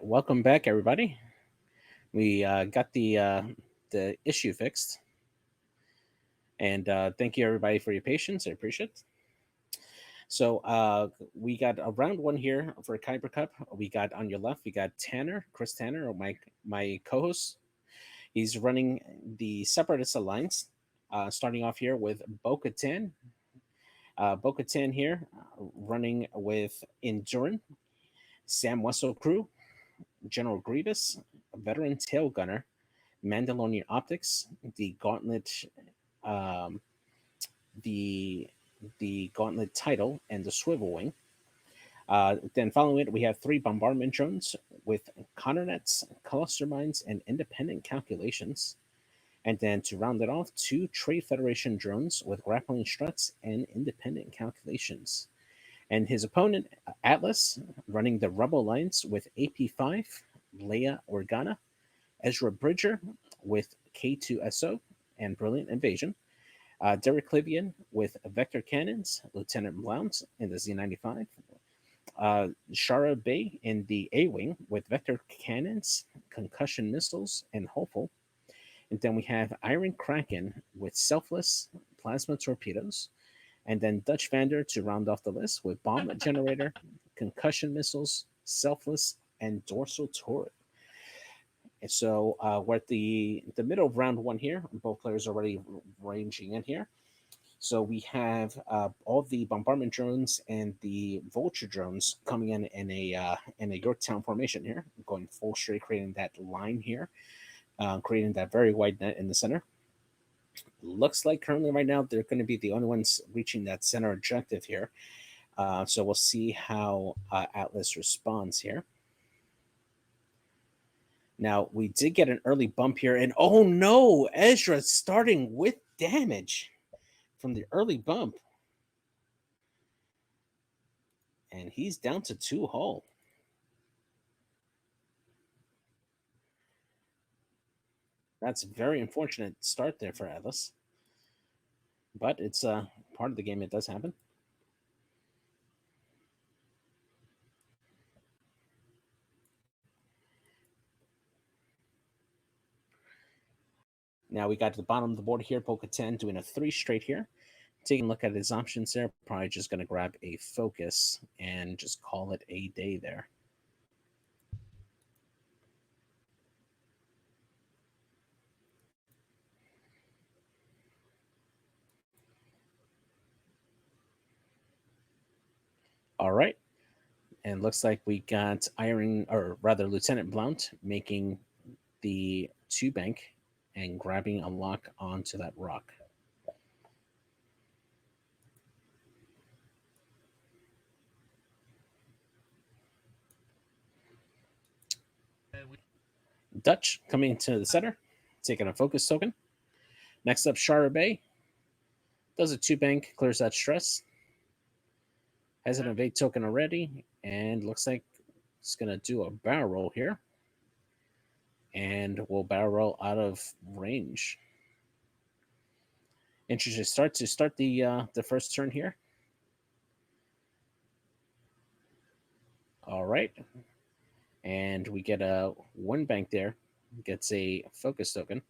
welcome back, everybody. We got the issue fixed, and thank you everybody for your patience. I appreciate it. So we got a round one here for Kyber Cup. We got on your left, we got Tanner, Chris Tanner, or my co-host. He's running the Separatist Alliance. Starting off here with Bo-Katan. Bo-Katan here, running with Endurin, Sam Wessel crew, General Grievous, Veteran Tail Gunner, Mandalorian Optics, the Gauntlet, um, the the Gauntlet title, and the Swivel Wing. Then following it, we have three bombardment drones with Conternets, cluster mines, and independent calculations. And then to round it off, two Trade Federation drones with grappling struts and independent calculations. And his opponent, Atlas, running the Rebel Alliance with AP5, Leia Organa, Ezra Bridger with K2SO and Brilliant Invasion, Derek Clivian with Vector Cannons, Lieutenant Blount in the Z95, Shara Bay in the A Wing with Vector Cannons, Concussion Missiles, and Hopeful. And then we have Iron Kraken with Selfless Plasma Torpedoes. And then Dutch Vander to round off the list with Bomb Generator, Concussion Missiles, Selfless, and Dorsal Turret. And so we're at the middle of round one here. Both players are already ranging in here. So we have all the bombardment drones and the vulture drones coming in a Yorktown formation here, going full straight, creating that line here, creating that very wide net in the center. Looks like currently right now they're going to be the only ones reaching that center objective here. So we'll see how Atlas responds here. Now, we did get an early bump here, and oh no, Ezra starting with damage from the early bump. And he's down to 2 hull. That's a very unfortunate start there for Atlas. But it's part of the game, it does happen. Now we got to the bottom of the board here, Bo-Katan doing a 3 straight here. Taking a look at his options there, probably just going to grab a focus and just call it a day there. All right. And looks like we got Lieutenant Blount making the 2 bank and grabbing a lock onto that rock. Dutch coming to the center, taking a focus token. Next up, Shara Bay does a 2 bank, clears that stress. Has an evade token already, and looks like it's going to do a barrel roll here. And will barrel roll out of range. Interesting start to start the first turn here. All right. And we get a 1 bank there, gets a focus token,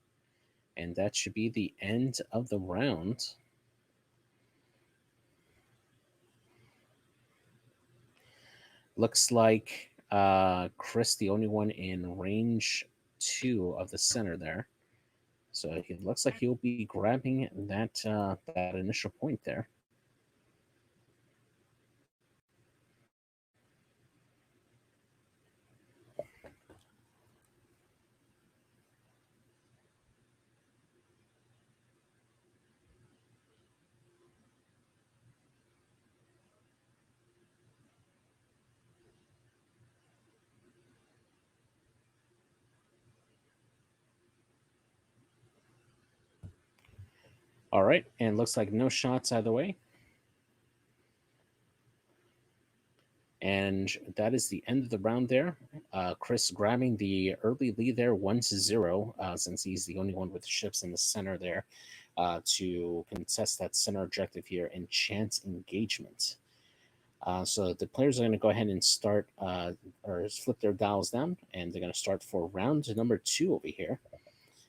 and that should be the end of the round. Looks like Chris, the only one in range 2 of the center there. So it looks like he'll be grabbing that that initial point there. All right, and looks like no shots either way. And that is the end of the round there. Chris grabbing the early lead there, 1-0, since he's the only one with ships in the center there to contest that center objective here in chance engagement. So the players are going to go ahead and start or flip their dials down, and they're going to start for round number 2 over here.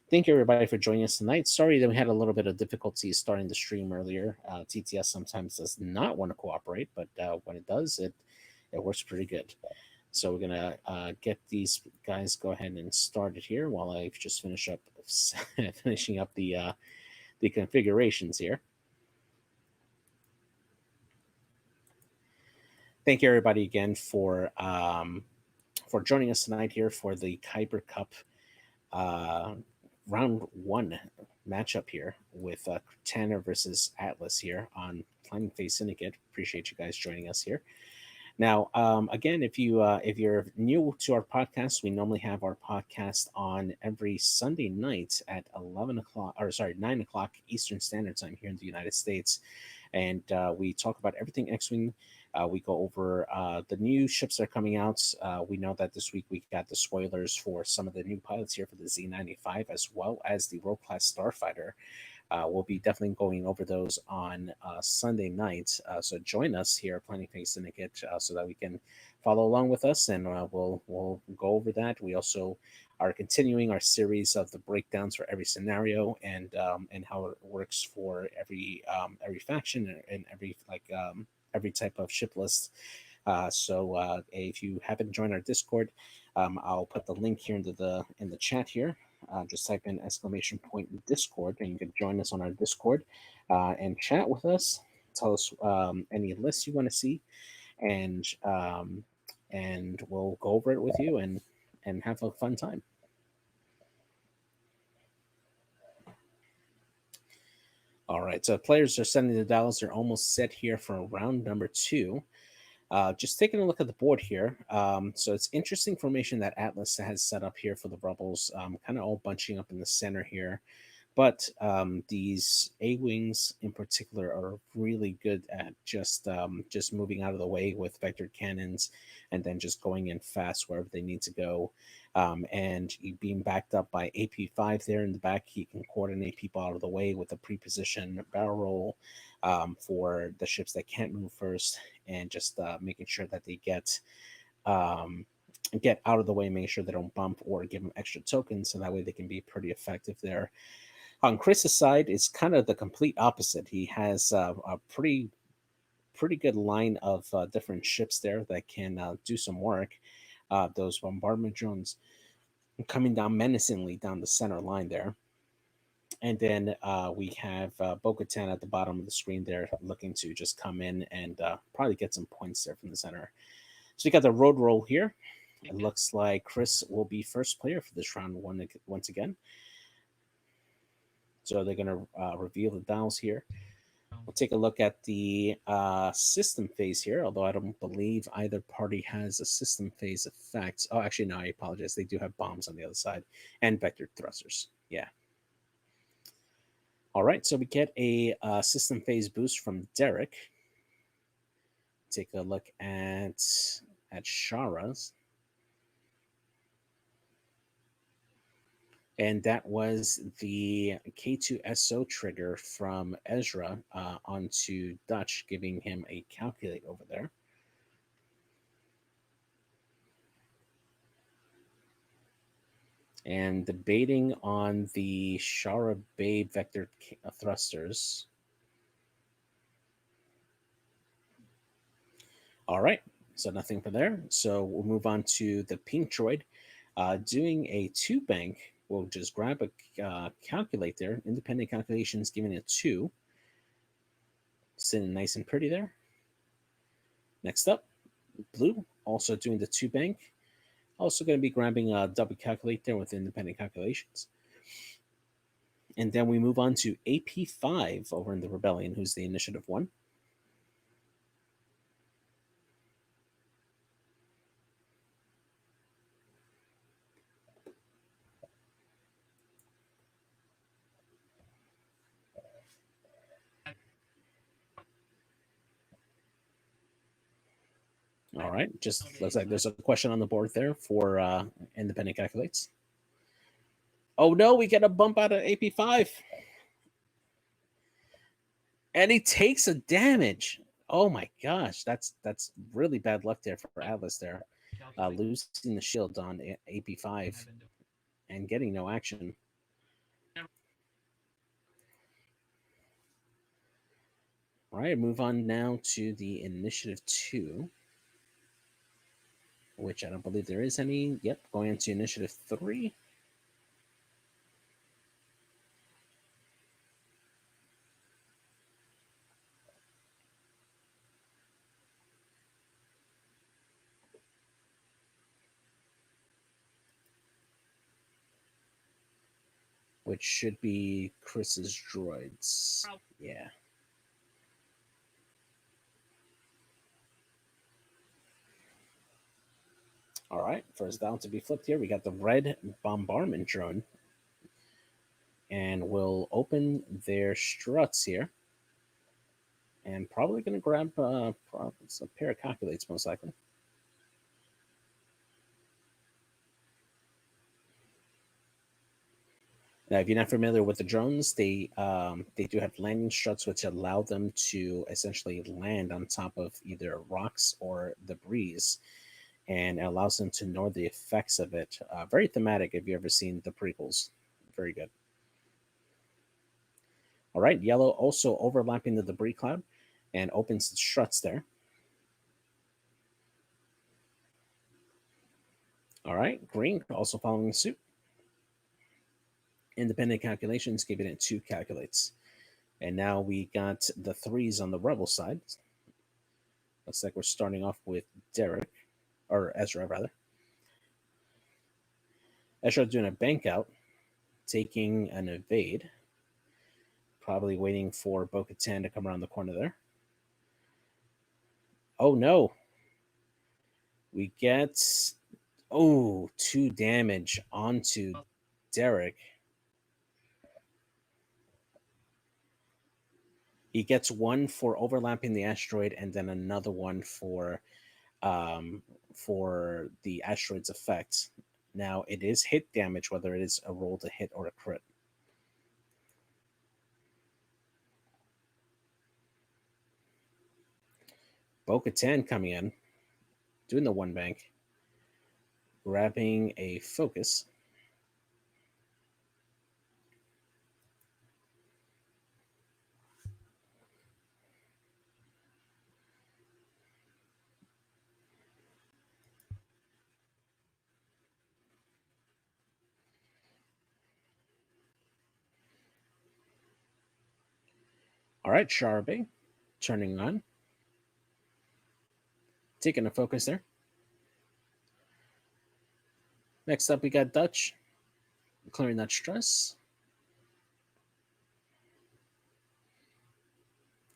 Thank you everybody for joining us tonight. Sorry that we had a little bit of difficulty starting the stream earlier. TTS sometimes does not want to cooperate, but when it does, it works pretty good. So we're gonna get these guys go ahead and start it here while I just finishing up the configurations here. Thank you everybody again for joining us tonight here for the Kyber Cup round 1 matchup here with Tanner versus Atlas here on Planning Phase Syndicate. Appreciate you guys joining us here. Now, again, if you're new to our podcast, we normally have our podcast on every Sunday night at 9 o'clock Eastern Standard Time here in the United States, and we talk about everything X-wing. We go over the new ships that are coming out. We know that this week we got the spoilers for some of the new pilots here for the Z95, as well as the Rogue Class Starfighter. We'll be definitely going over those on Sunday night. So join us here at Planning Phase Syndicate so that we can follow along with us, and we'll go over that. We also are continuing our series of the breakdowns for every scenario and how it works for every faction and every type of ship list. So if you haven't joined our Discord, I'll put the link here in the chat here. Just type in !Discord, and you can join us on our Discord and chat with us. Tell us any lists you want to see, and we'll go over it with you and have a fun time. All right, so players are sending the dials. They're almost set here for round number 2. Just taking a look at the board here. So it's interesting formation that Atlas has set up here for the Rebels, kind of all bunching up in the center here. But these A-wings in particular are really good at just moving out of the way with vectored cannons and then just going in fast wherever they need to go. And being backed up by AP5 there in the back, he can coordinate people out of the way with a pre-position barrel roll for the ships that can't move first, and just making sure that they get out of the way, make sure they don't bump or give them extra tokens, so that way they can be pretty effective there. On Chris's side, it's kind of the complete opposite. He has a pretty good line of different ships there that can do some work. Those bombardment drones coming down menacingly down the center line there. And then we have Bo-Katan at the bottom of the screen there, looking to just come in and probably get some points there from the center. So we got the road roll here. It looks like Chris will be first player for this round once again. So they're going to reveal the dials here. We'll take a look at the system phase here, although I don't believe either party has a system phase effect. Oh, actually, no, I apologize. They do have bombs on the other side and vector thrusters. Yeah. All right, so we get a system phase boost from Derek. Take a look at Shara's. And that was the K2SO trigger from Ezra onto Dutch, giving him a calculate over there. And debating on the Shara Babe vector thrusters. All right, so nothing for there. So we'll move on to the pink droid. Doing a 2 bank, we'll just grab a calculate there. Independent calculations giving it 2. Sitting nice and pretty there. Next up, blue, also doing the 2 bank. Also going to be grabbing a double calculate there with independent calculations. And then we move on to AP5 over in the Rebellion, who's the initiative 1. All right, just looks like there's a question on the board there for independent calculates. Oh no, we get a bump out of AP5. And he takes a damage. Oh my gosh, that's really bad luck there for Atlas there, losing the shield on AP5 and getting no action. All right, move on now to the initiative 2, which I don't believe there is any. Yep, going into initiative 3. Which should be Chris's droids. Yeah. All right, first down to be flipped here. We got the red bombardment drone. And we'll open their struts here. And probably going to grab a pair of calculates, most likely. Now, if you're not familiar with the drones, they do have landing struts, which allow them to essentially land on top of either rocks or debris, and it allows them to ignore the effects of it. Very thematic. If you ever seen the prequels, very good. All right, yellow also overlapping the debris cloud, and opens the struts there. All right, green also following suit. Independent calculations, giving it 2 calculates. And now we got the 3s on the rebel side. Looks like we're starting off with Derek, or Ezra rather. Ezra doing a bank out, taking an evade. Probably waiting for Bo-Katan to come around the corner there. Oh no. We get 2 damage onto Derek. He gets 1 for overlapping the asteroid, and then another 1 for the asteroid's effect. Now it is hit damage, whether it is a roll to hit or a crit. Bo-Katan coming in, doing the 1 bank, grabbing a focus. All right, Sharbe turning on, taking a focus there. Next up, we got Dutch, clearing that stress.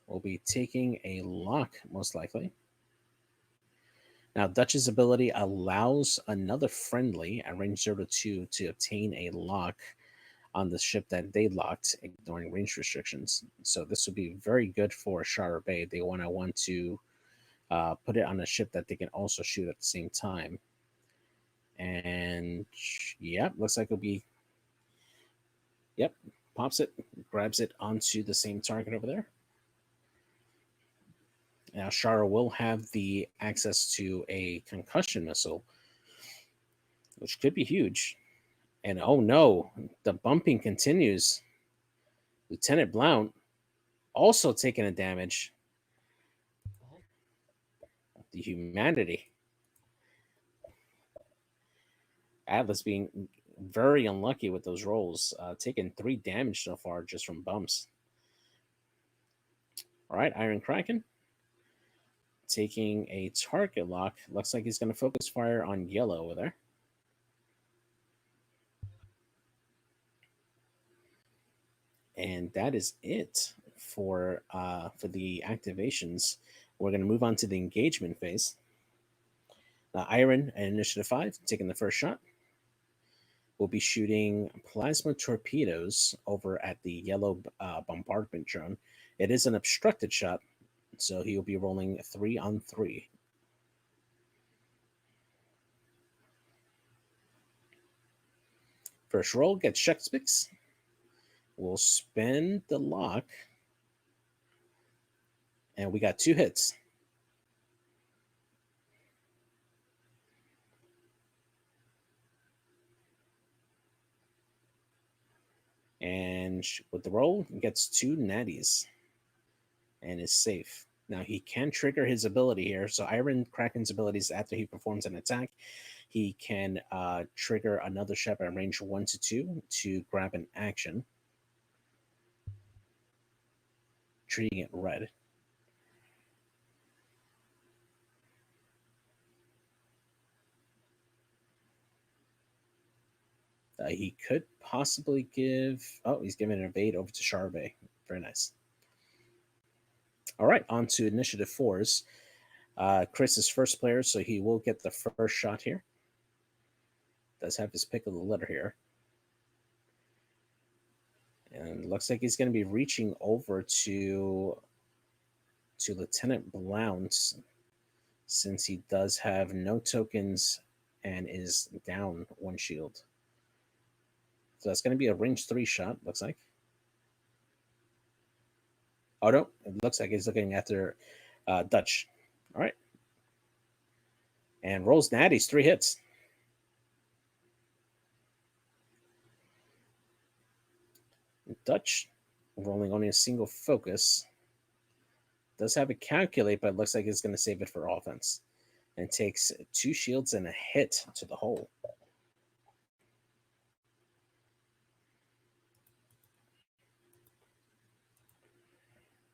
We'll be taking a lock, most likely. Now, Dutch's ability allows another friendly at range 0 to 2 to obtain a lock on the ship that they locked, ignoring range restrictions. So this would be very good for Shara Bay. They want to put it on a ship that they can also shoot at the same time. And yeah, looks like it'll be, yep, pops it, grabs it onto the same target over there. Now, Shara will have the access to a concussion missile, which could be huge. And oh no, the bumping continues. Lieutenant Blount also taking a damage. The humanity. Atlas being very unlucky with those rolls, taking 3 damage so far just from bumps. All right, Iron Kraken taking a target lock. Looks like he's going to focus fire on yellow over there. And that is it for the activations. We're going to move on to the engagement phase. Iron and Initiative 5 taking the first shot. We'll be shooting plasma torpedoes over at the yellow bombardment drone. It is an obstructed shot, so he will be rolling 3 on 3. First roll gets Shexpix. We'll spend the lock. And we got 2 hits. And with the roll, he gets 2 natties and is safe. Now he can trigger his ability here. So Iron Kraken's abilities after he performs an attack, he can trigger another ship at range 1 to 2 to grab an action, treating it red. He could possibly give. Oh, he's giving an evade over to Charvet. Very nice. All right, on to initiative 4s. Chris is first player, so he will get the first shot here. Does have his pick of the litter here. And looks like he's going to be reaching over to Lieutenant Blount, since he does have no tokens and is down 1 shield. So that's going to be a range 3 shot, looks like. Oh, no. It looks like he's looking after Dutch. All right. And rolls natties, 3 hits. Dutch, rolling only a single focus. Does have a calculate, but it looks like it's going to save it for offense. And takes 2 shields and a hit to the hole.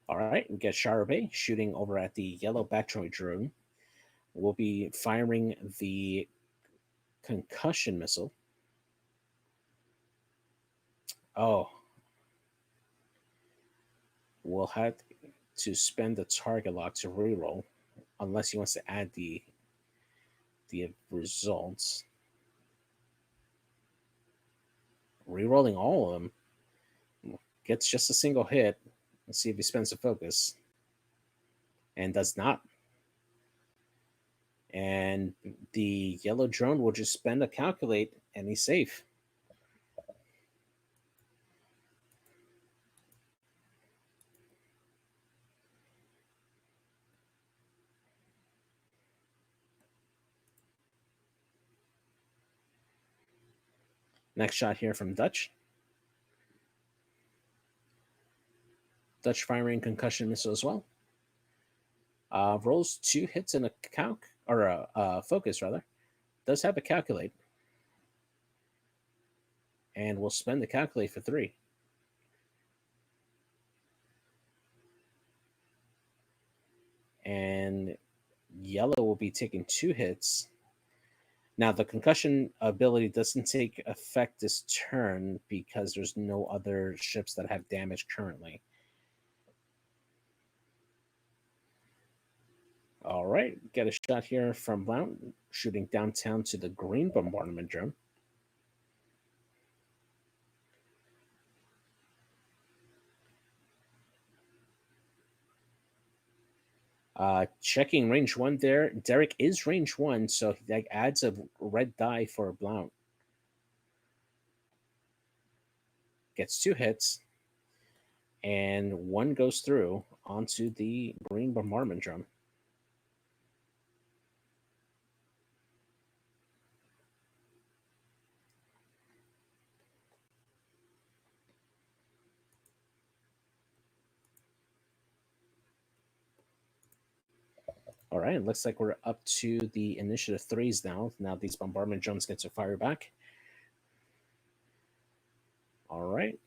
All right, we get Charabay shooting over at the yellow Bactroid drone. We'll be firing the concussion missile. Oh. We'll have to spend the target lock to reroll, unless he wants to add the results. Rerolling all of them gets just a single hit. Let's see if he spends the focus. And does not. And the yellow drone will just spend a calculate, and he's safe. Next shot here from Dutch. Dutch firing concussion missile as well. Rolls 2 hits in a calc, or a focus rather. Does have a calculate. And we'll spend the calculate for 3. And yellow will be taking 2 hits. Now, the concussion ability doesn't take effect this turn because there's no other ships that have damage currently. All right, get a shot here from Blount, shooting downtown to the green bombardment drone. Checking range 1 there. Derek is range 1, so that adds a red die for Blount. Gets 2 hits, and 1 goes through onto the green bombardment drum. All right, it looks like we're up to the initiative 3s now. Now these bombardment drones get to fire back. All right.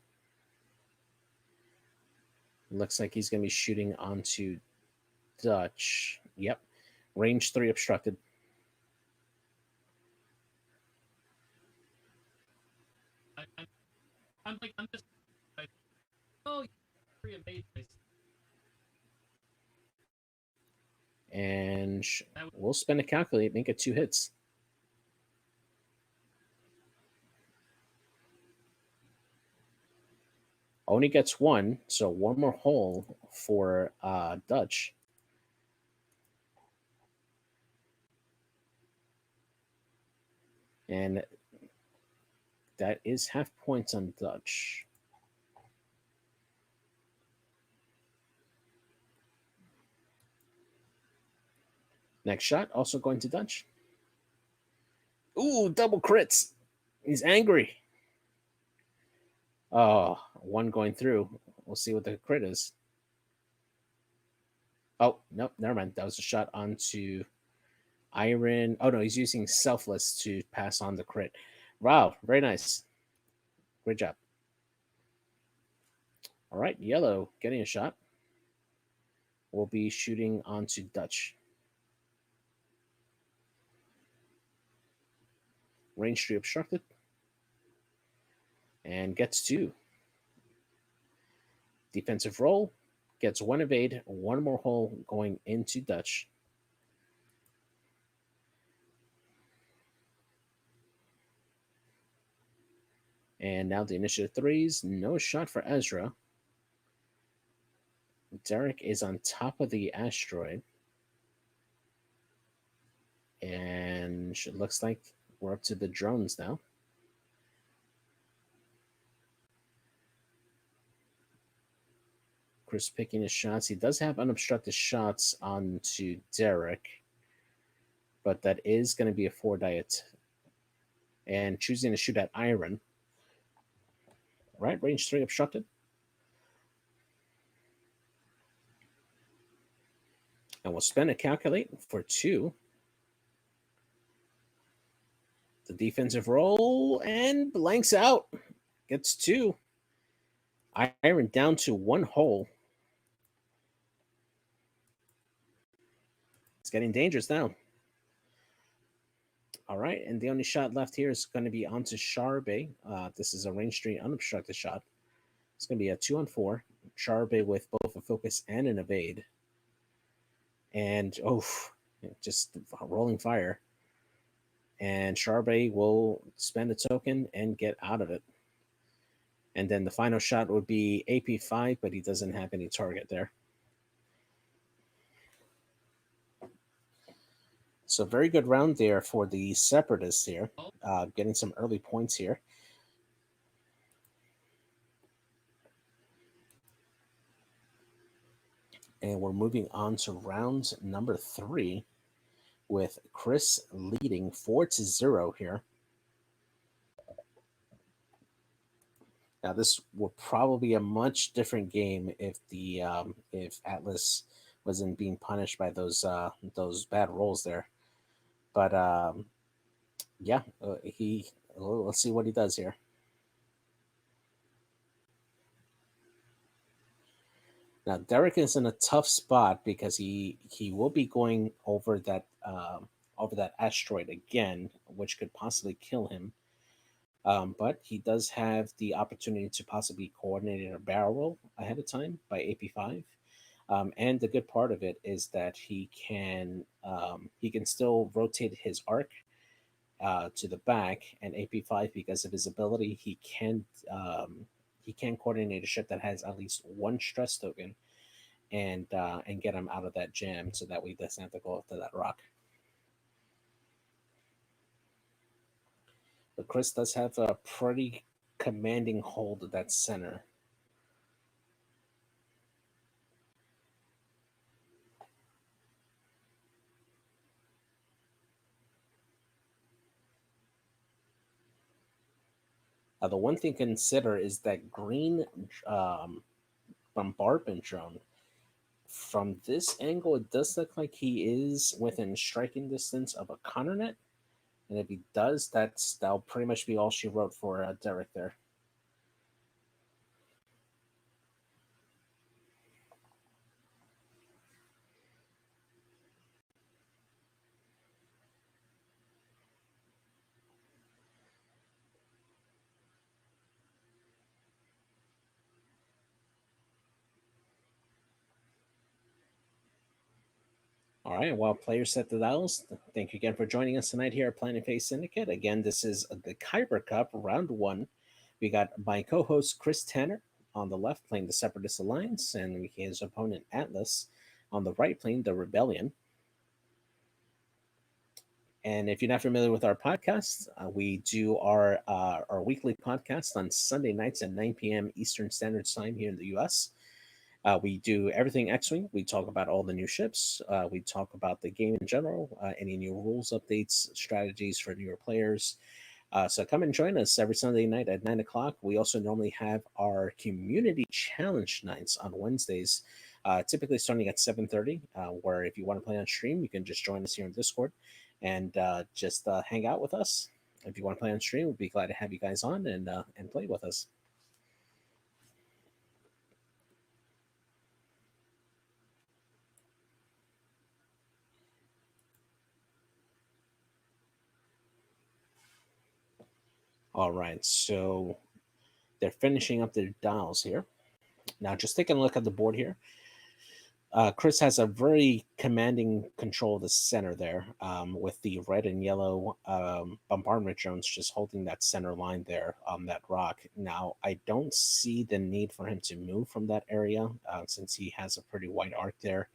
Looks like he's going to be shooting onto Dutch. Yep. Range 3 obstructed. I'm just. Oh, free evade. And we'll spend a calculate, make it 2 hits. Only gets 1, so 1 more hole for Dutch. And that is half points on Dutch. Next shot, also going to Dutch. Ooh, double crits. He's angry. Oh, one going through. We'll see what the crit is. Oh, nope, never mind. That was a shot onto Iron. Oh, no, he's using Selfless to pass on the crit. Wow, very nice. Great job. All right, yellow getting a shot. We'll be shooting onto Dutch. Range 3 obstructed. And gets 2. Defensive roll. Gets 1 evade, 1 more hole going into Dutch. And now the initiative 3s. No shot for Ezra. Derek is on top of the asteroid. And it looks like we're up to the drones now. Chris picking his shots. He does have unobstructed shots onto Derek, but that is going to be a 4 diet. And choosing to shoot at Iron. Right, range 3 obstructed. And we'll spend a calculate for 2. The defensive roll and blanks out. Gets 2. Iron down to 1 hole. It's getting dangerous now. All right, and the only shot left here is going to be onto Sharbe. This is a range 3 unobstructed shot. It's going to be a 2-on-4. Sharbe with both a focus and an evade. And, just rolling fire. And Sharbe will spend a token and get out of it. And then the final shot would be AP5, but he doesn't have any target there. So very good round there for the Separatists here, getting some early points here. And we're moving on to round number 3 with Chris leading 4-0 here. Now this will probably be a much different game if the if Atlas wasn't being punished by those bad rolls there. But yeah, let's see what he does here. Now Derek is in a tough spot because he will be going over that asteroid again, which could possibly kill him. But he does have the opportunity to possibly coordinate a barrel roll ahead of time by AP5. And the good part of it is that he can still rotate his arc to the back, and AP5, because of his ability, he can coordinate a ship that has at least 1 stress token and get him out of that jam, so that way he doesn't have to go after that rock. But Chris does have a pretty commanding hold of that center. The one thing to consider is that green bombardment drone. From this angle, it does look like he is within striking distance of a counternet. And if he does, that'll pretty much be all she wrote for Derek there. All right, while players set the dials, thank you again for joining us tonight here at Planet Face Syndicate. Again, this is the Kyber Cup, round 1. We got my co-host Chris Tanner on the left playing the Separatist Alliance, and his opponent Atlas on the right playing the Rebellion. And if you're not familiar with our podcast, we do our weekly podcast on Sunday nights at 9 p.m. Eastern Standard Time here in the U.S. We do everything X-wing. We talk about all the new ships. We talk about the game in general, any new rules updates, strategies for newer players. So come and join us every Sunday night at 9 o'clock. We also normally have our community challenge nights on Wednesdays, typically starting at 7:30. Where if you want to play on stream, you can just join us here in Discord and just hang out with us. If you want to play on stream, we'd be glad to have you guys on and play with us. All right, so they're finishing up their dials here. Now, just taking a look at the board here. Chris has a very commanding control of the center there, with the red and yellow bombardment drones just holding that center line there on that rock. Now, I don't see the need for him to move from that area since he has a pretty wide arc there,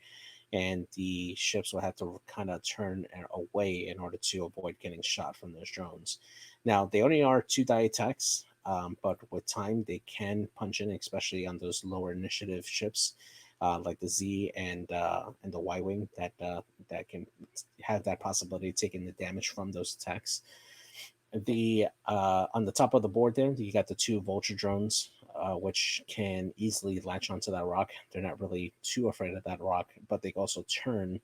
and the ships will have to kind of turn away in order to avoid getting shot from those drones. Now, they only are two die attacks, but with time, they can punch in, especially on those lower initiative ships. Like the Z and the Y wing that can have that possibility of taking the damage from those attacks. The On the top of the board there, you got the two vulture drones, which can easily latch onto that rock. They're not really too afraid of that rock, but they also turn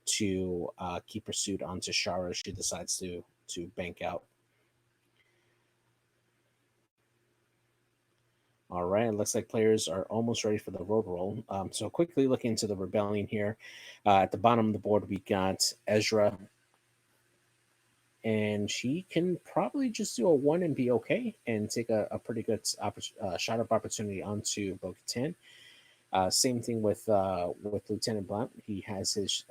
to keep pursuit onto Shara if she decides to bank out. All right, it looks like players are almost ready for the road roll. So quickly looking into the rebellion here. At the bottom of the board, we got Ezra, and she can probably just do a one and be okay and take a pretty good shot up opportunity onto Bo-Katan. Same thing with Lieutenant Blount. He has his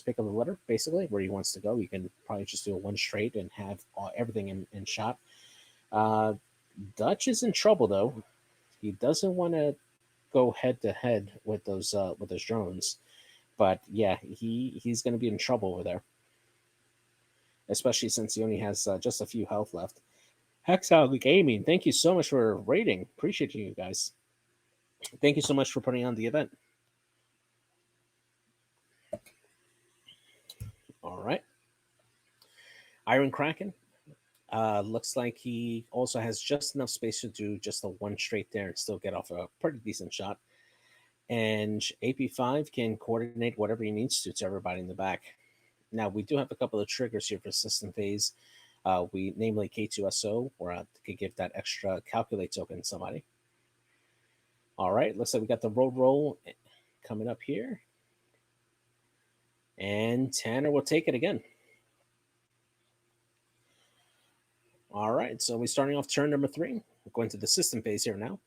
pick of the litter basically where he wants to go. He can probably just do a one straight and have everything in shot. Uh, Dutch is in trouble though. He doesn't want to go head to head with those drones, but yeah, he's going to be in trouble over there, especially since he only has just a few health left. Hexiled Gaming, thank you so much for rating. Appreciate you guys. Thank you so much for putting on the event. All right. Iron Kraken. Looks like he also has just enough space to do just a one straight there and still get off a pretty decent shot. And AP5 can coordinate whatever he needs to everybody in the back. Now, we do have a couple of triggers here for system phase. We namely K2SO, where I could give that extra calculate token to somebody. All right, looks like we got the road roll coming up here. And Tanner will take it again. All right, so we're starting off turn number 3. We're going to the system phase here now.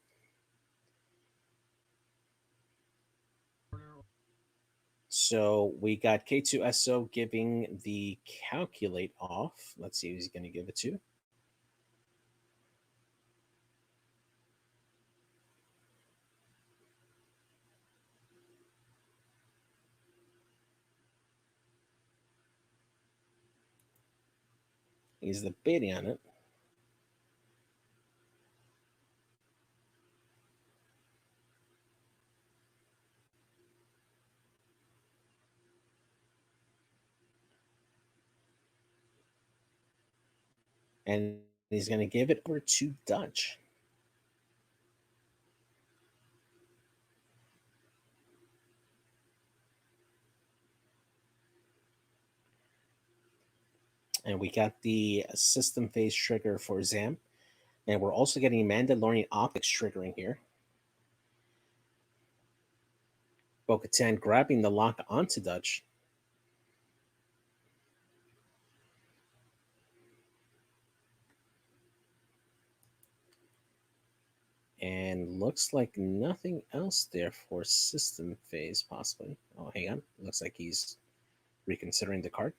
So we got K2SO giving the calculate off. Let's see who he's going to give it to. He's debating on it. And he's going to give it over to Dutch. And we got the system phase trigger for Zam. And we're also getting Mandalorian optics triggering here. Bo-Katan grabbing the lock onto Dutch. And looks like nothing else there for system phase, possibly. Oh, hang on. Looks like he's reconsidering the card.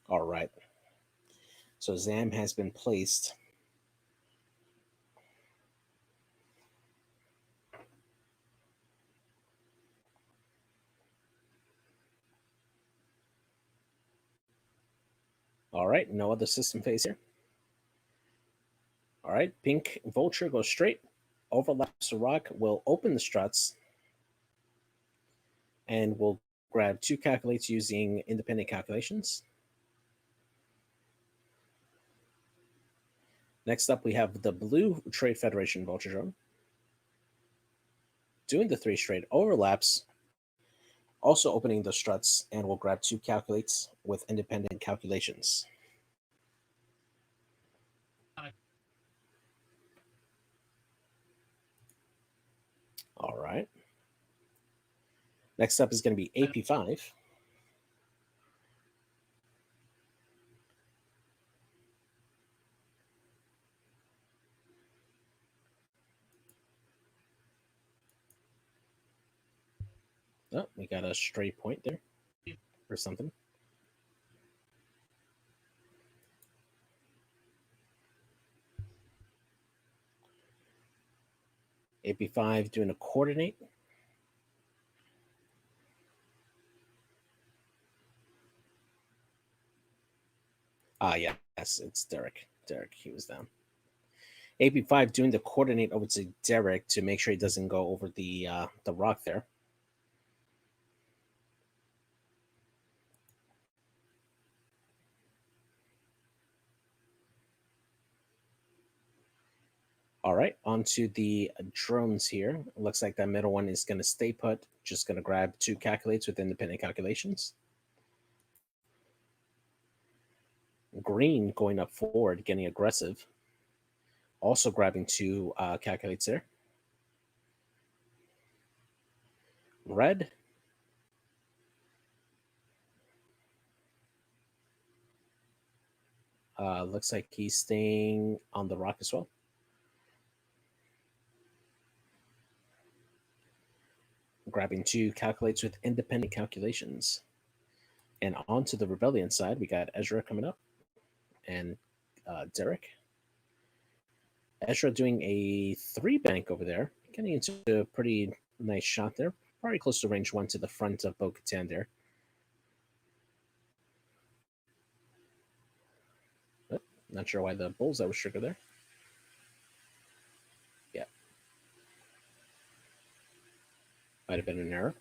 All right. So Zam has been placed. All right. No other system phase here. All right. Pink Vulture goes straight. Overlaps the rock will open the struts and we'll grab 2 calculates using independent calculations. Next up, we have the blue Trade Federation Vulture Drone. Doing the 3 straight overlaps, also opening the struts, and we'll grab 2 calculates with independent calculations. All right. Next up is going to be AP5. Oh, we got a stray point there or something. AP5 doing a coordinate. Ah, yes, it's Derek. Derek, he was down. AP5 doing the coordinate over to Derek to make sure he doesn't go over the rock there. All right, onto the drones here. Looks like that middle one is going to stay put. Just going to grab 2 calculates with independent calculations. Green going up forward, getting aggressive. Also grabbing 2 calculates there. Red. Looks like he's staying on the rock as well. Grabbing 2 calculates with independent calculations. And onto the rebellion side, we got Ezra coming up and Derek. Ezra doing a 3 bank over there, getting into a pretty nice shot there. Probably close to range 1 to the front of Bo-Katan there. But not sure why the bullseye was triggered there. Yeah. Might have been an error.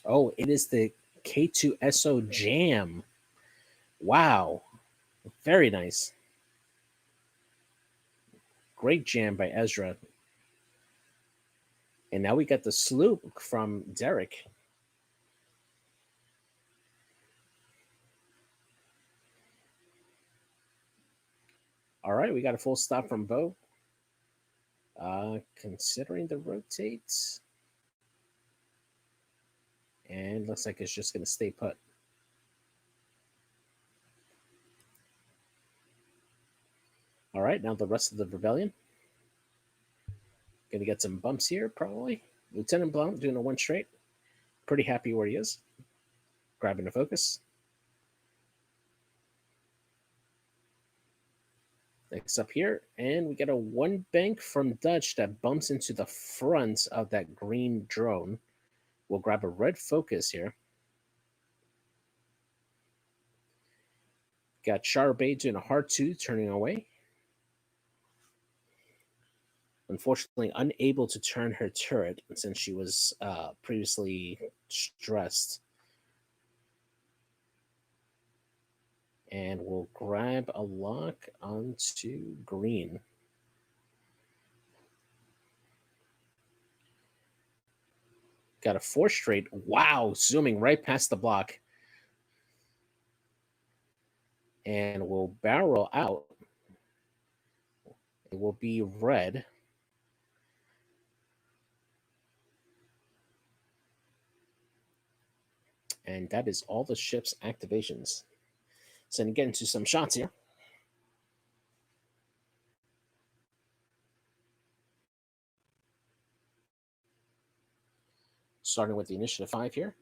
Oh, it is the K2SO Jam. Wow. Very nice. Great jam by Ezra. And now we got the sloop from Derek. All right, we got a full stop from Bo. Considering the rotates. And looks like it's just going to stay put. All right, now the rest of the rebellion. Going to get some bumps here, probably. Lieutenant Blount doing a 1 straight. Pretty happy where he is. Grabbing the focus. Next up here, and we get a 1 bank from Dutch that bumps into the front of that green drone. We'll grab a red focus here. Got Charbay doing a hard 2, turning away. Unfortunately, unable to turn her turret since she was previously stressed. And we'll grab a lock onto green. Got a 4 straight. Wow, zooming right past the block. And we'll barrel out. It will be red. And that is all the ship's activations. So to get into some shots here. Starting with the initiative 5 here.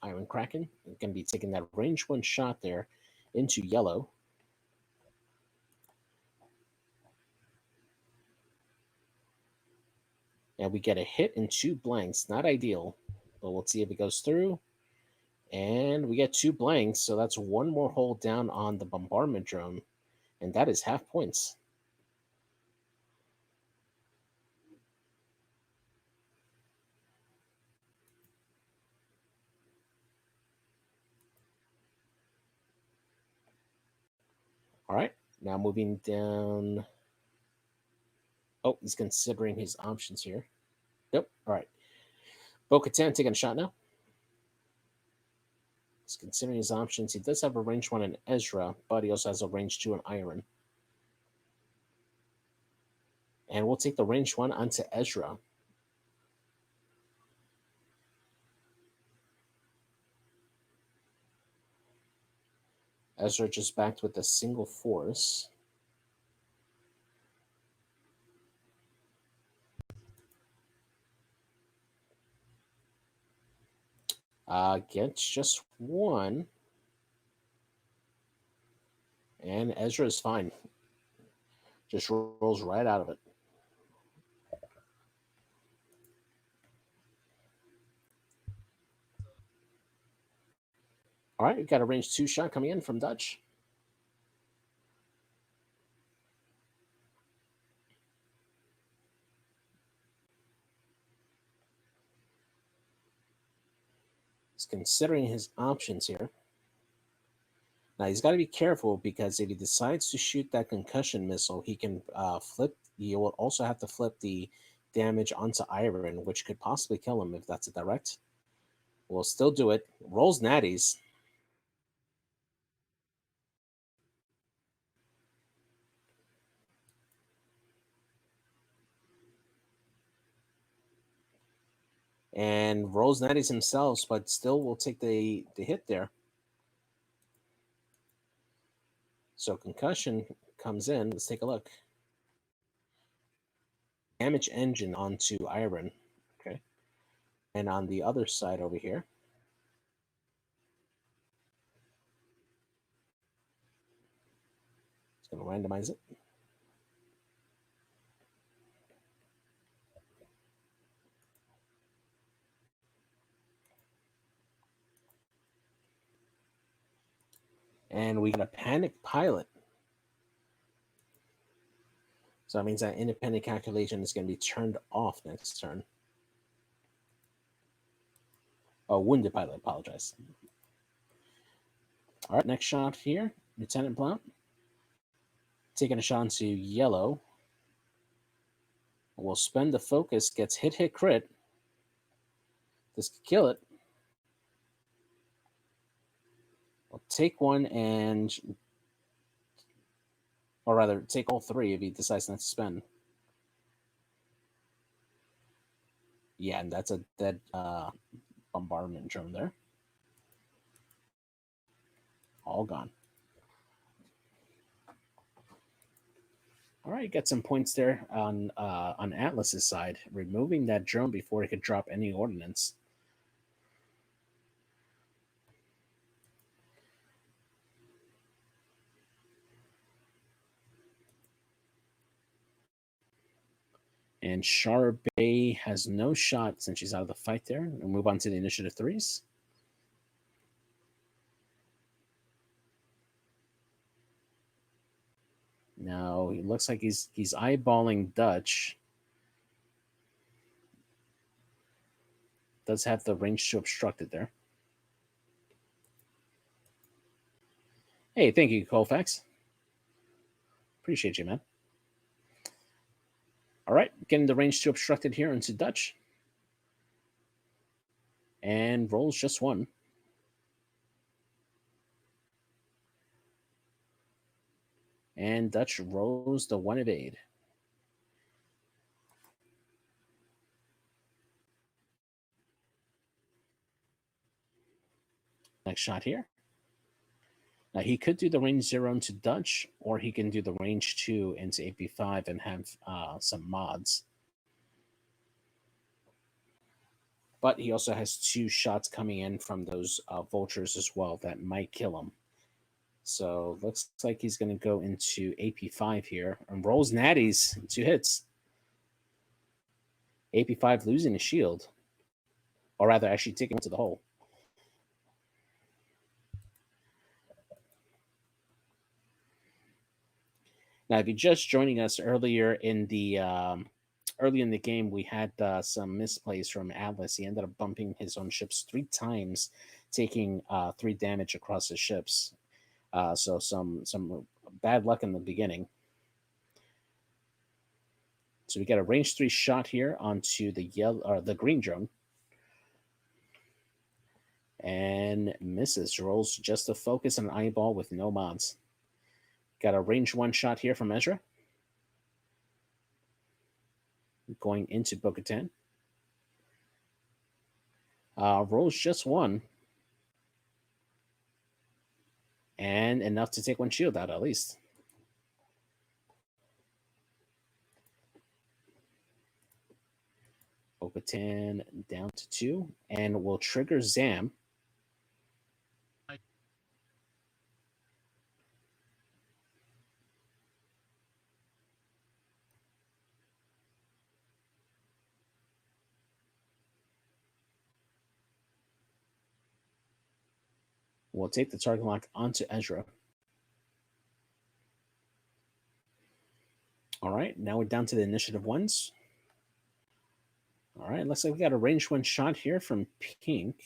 Iron Kraken going to be taking that range 1 shot there into yellow. And we get a hit and 2 blanks. Not ideal. But we'll see if it goes through. And we get 2 blanks, so that's one more hole down on the bombardment drone, and that is half points. All right, now moving down. Oh, he's considering his options here. Nope. All right. Bo-Katan taking a shot now. He's considering his options. He does have a range 1 in Ezra, but he also has a range 2 in Iron. And we'll take the range 1 onto Ezra. Ezra just backed with a single force. Gets just 1. And Ezra is fine. Just rolls right out of it. All right, we've got a range 2 shot coming in from Dutch. He's considering his options here. Now he's got to be careful because if he decides to shoot that concussion missile, he can flip. He will also have to flip the damage onto Iron, which could possibly kill him if that's a direct. We'll still do it. Rolls natties. And rolls natties himself, but still will take the hit there. So concussion comes in. Let's take a look. Damage engine onto Iron. Okay. And on the other side over here, it's going to randomize it. And we got a panic pilot. So that means that independent calculation is going to be turned off next turn. Oh, wounded pilot, apologize. All right, next shot here. Lieutenant Blount. Taking a shot into yellow. We'll spend the focus, gets hit, crit. This could kill it. We'll take one and, or rather, take all 3 if he decides not to spend. Yeah, and that's a dead bombardment drone there. All gone. All right, got some points there on Atlas's side, removing that drone before he could drop any ordnance. And Shara Bay has no shot since she's out of the fight there. We'll move on to the initiative 3s. Now he looks like he's eyeballing Dutch. Does have the range to obstruct it there. Hey, thank you, Colfax. Appreciate you, man. All right, getting the range to obstruct it here into Dutch. And rolls just 1. And Dutch rolls the 1 evade. Next shot here. Now he could do the range 0 into Dutch, or he can do the range 2 into AP5 and have some mods. But he also has 2 shots coming in from those vultures as well that might kill him. So looks like he's going to go into AP5 here and rolls natties, 2 hits. AP5 losing a shield. or rather, actually taking one to the hole. Now, if you're just joining us early in the game, we had some misplays from Atlas. He ended up bumping his own ships 3 times, taking 3 damage across his ships. So some bad luck in the beginning. So we got a range 3 shot here onto the yellow or the green drone, and misses. Rolls just a focus and an eyeball with no mods. Got a range 1 shot here from Ezra, going into Bo-Katan. Rolls just 1, and enough to take 1 shield out at least. Bo-Katan down to 2, and will trigger Zam. We'll take the target lock onto Ezra. All right, now we're down to the initiative 1s. All right, looks like we got a range 1 shot here from Pink.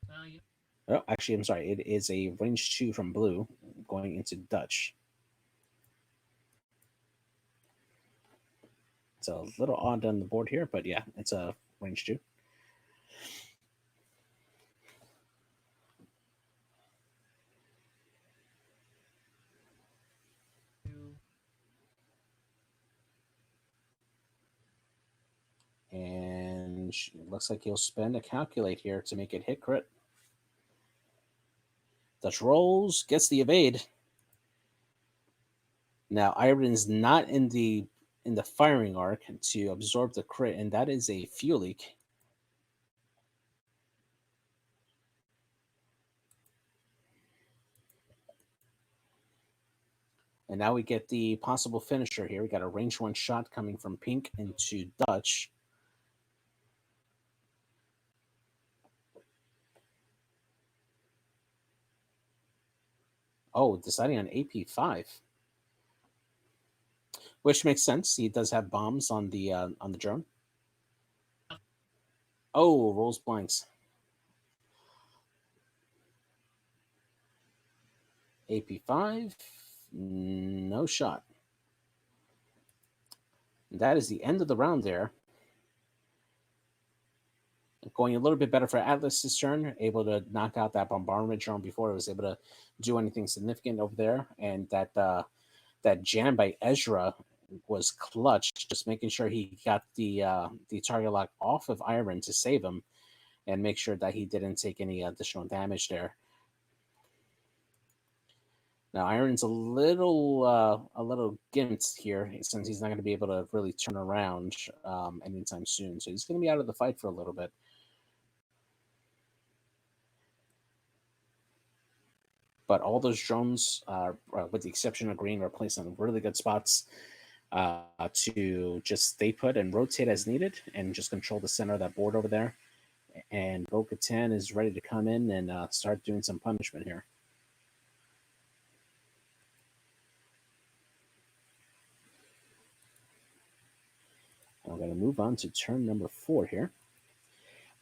Yeah. Oh, actually, I'm sorry. It is a range 2 from Blue going into Dutch. It's a little odd on the board here, but yeah, it's a range 2. And it looks like he'll spend a calculate here to make it hit crit. Dutch rolls, gets the evade. Now Iron's not in the firing arc to absorb the crit, and that is a fuel leak. And now we get the possible finisher here. We got a range 1 shot coming from Pink into Dutch. Oh, deciding on AP5, which makes sense. He does have bombs on the drone. Oh, rolls blanks. AP5, no shot. That is the end of the round there. Going a little bit better for Atlas's turn, able to knock out that bombardment drone before it was able to do anything significant over there. And that jam by Ezra was clutch, just making sure he got the target lock off of Iron to save him and make sure that he didn't take any additional damage there. Now Iron's a little gimped here since he's not going to be able to really turn around anytime soon. So he's going to be out of the fight for a little bit. But all those drones, with the exception of green, are placed in really good spots to just stay put and rotate as needed and just control the center of that board over there. And Bo-Katan is ready to come in and start doing some punishment here. I'm going to move on to turn number 4 here.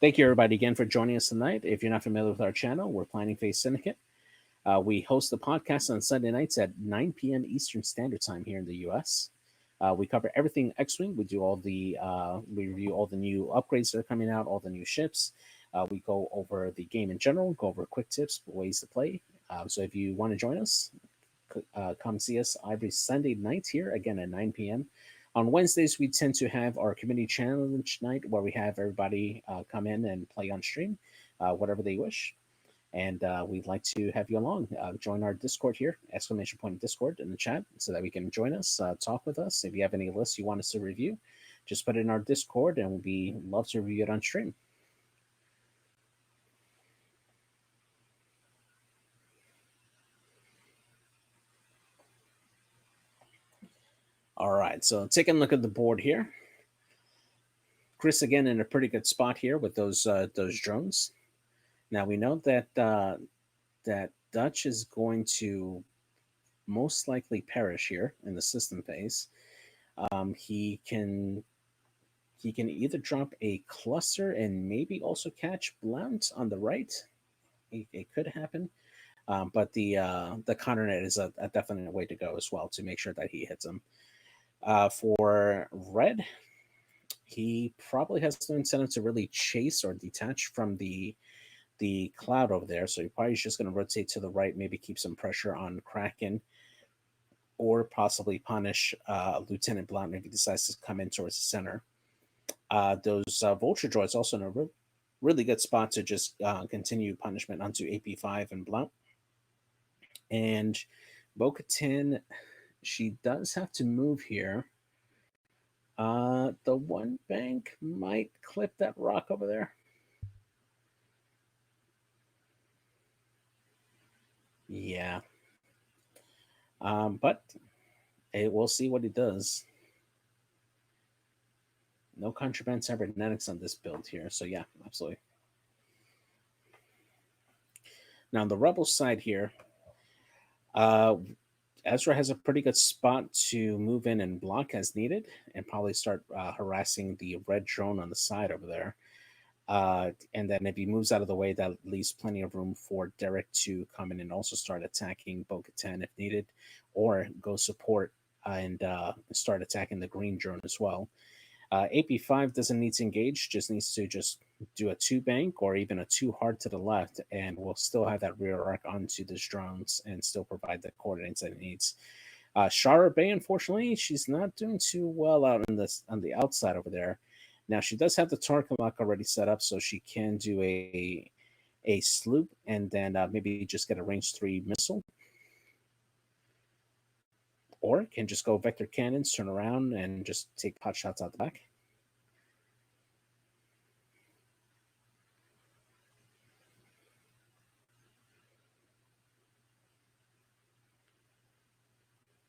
Thank you, everybody, again for joining us tonight. If you're not familiar with our channel, we're Planning Phase Syndicate. We host the podcast on Sunday nights at 9 p.m. Eastern Standard Time here in the U.S. We cover everything X-Wing. We do we review all the new upgrades that are coming out, all the new ships. We go over the game in general, go over quick tips, ways to play. So if you want to join us, come see us every Sunday night here, again at 9 p.m. On Wednesdays, we tend to have our community challenge night where we have everybody come in and play on stream, whatever they wish. And we'd like to have you along. Join our Discord here, !Discord in the chat, so that we can join us, talk with us. If you have any lists you want us to review, just put it in our Discord, and we'd love to review it on stream. All right, so taking a look at the board here. Chris again in a pretty good spot here with those drones. Now we know that that Dutch is going to most likely perish here in the system phase. He can either drop a cluster and maybe also catch Blount on the right. It could happen. But the counternet is a definite way to go as well to make sure that he hits him. For red, he probably has no incentive to really chase or detach from the cloud over there. So he probably is just going to rotate to the right, maybe keep some pressure on Kraken, or possibly punish Lieutenant Blount if he decides to come in towards the center. Those Vulture droids also in a really good spot to just continue punishment onto AP5 and Blount. And Bo-Katan, she does have to move here. The one bank might clip that rock over there. Yeah. But we'll see what he does. No contraband cybernetics on this build here. So yeah, absolutely. Now on the rebel side here, uh, Ezra has a pretty good spot to move in and block as needed, and probably start harassing the red drone on the side over there. And then if he moves out of the way, that leaves plenty of room for Derek to come in and also start attacking Bo-Katan if needed, or go support and start attacking the green drone as well. AP5 doesn't need to engage, just needs to just do a two bank or even a two hard to the left, and we'll still have that rear arc onto these drones and still provide the coordinates that it needs. Shara Bay, unfortunately, she's not doing too well out on the outside over there. Now she does have the Tarkin lock already set up, so she can do a sloop and then maybe just get a range 3 missile, or can just go vector cannons, turn around, and just take pot shots out the back.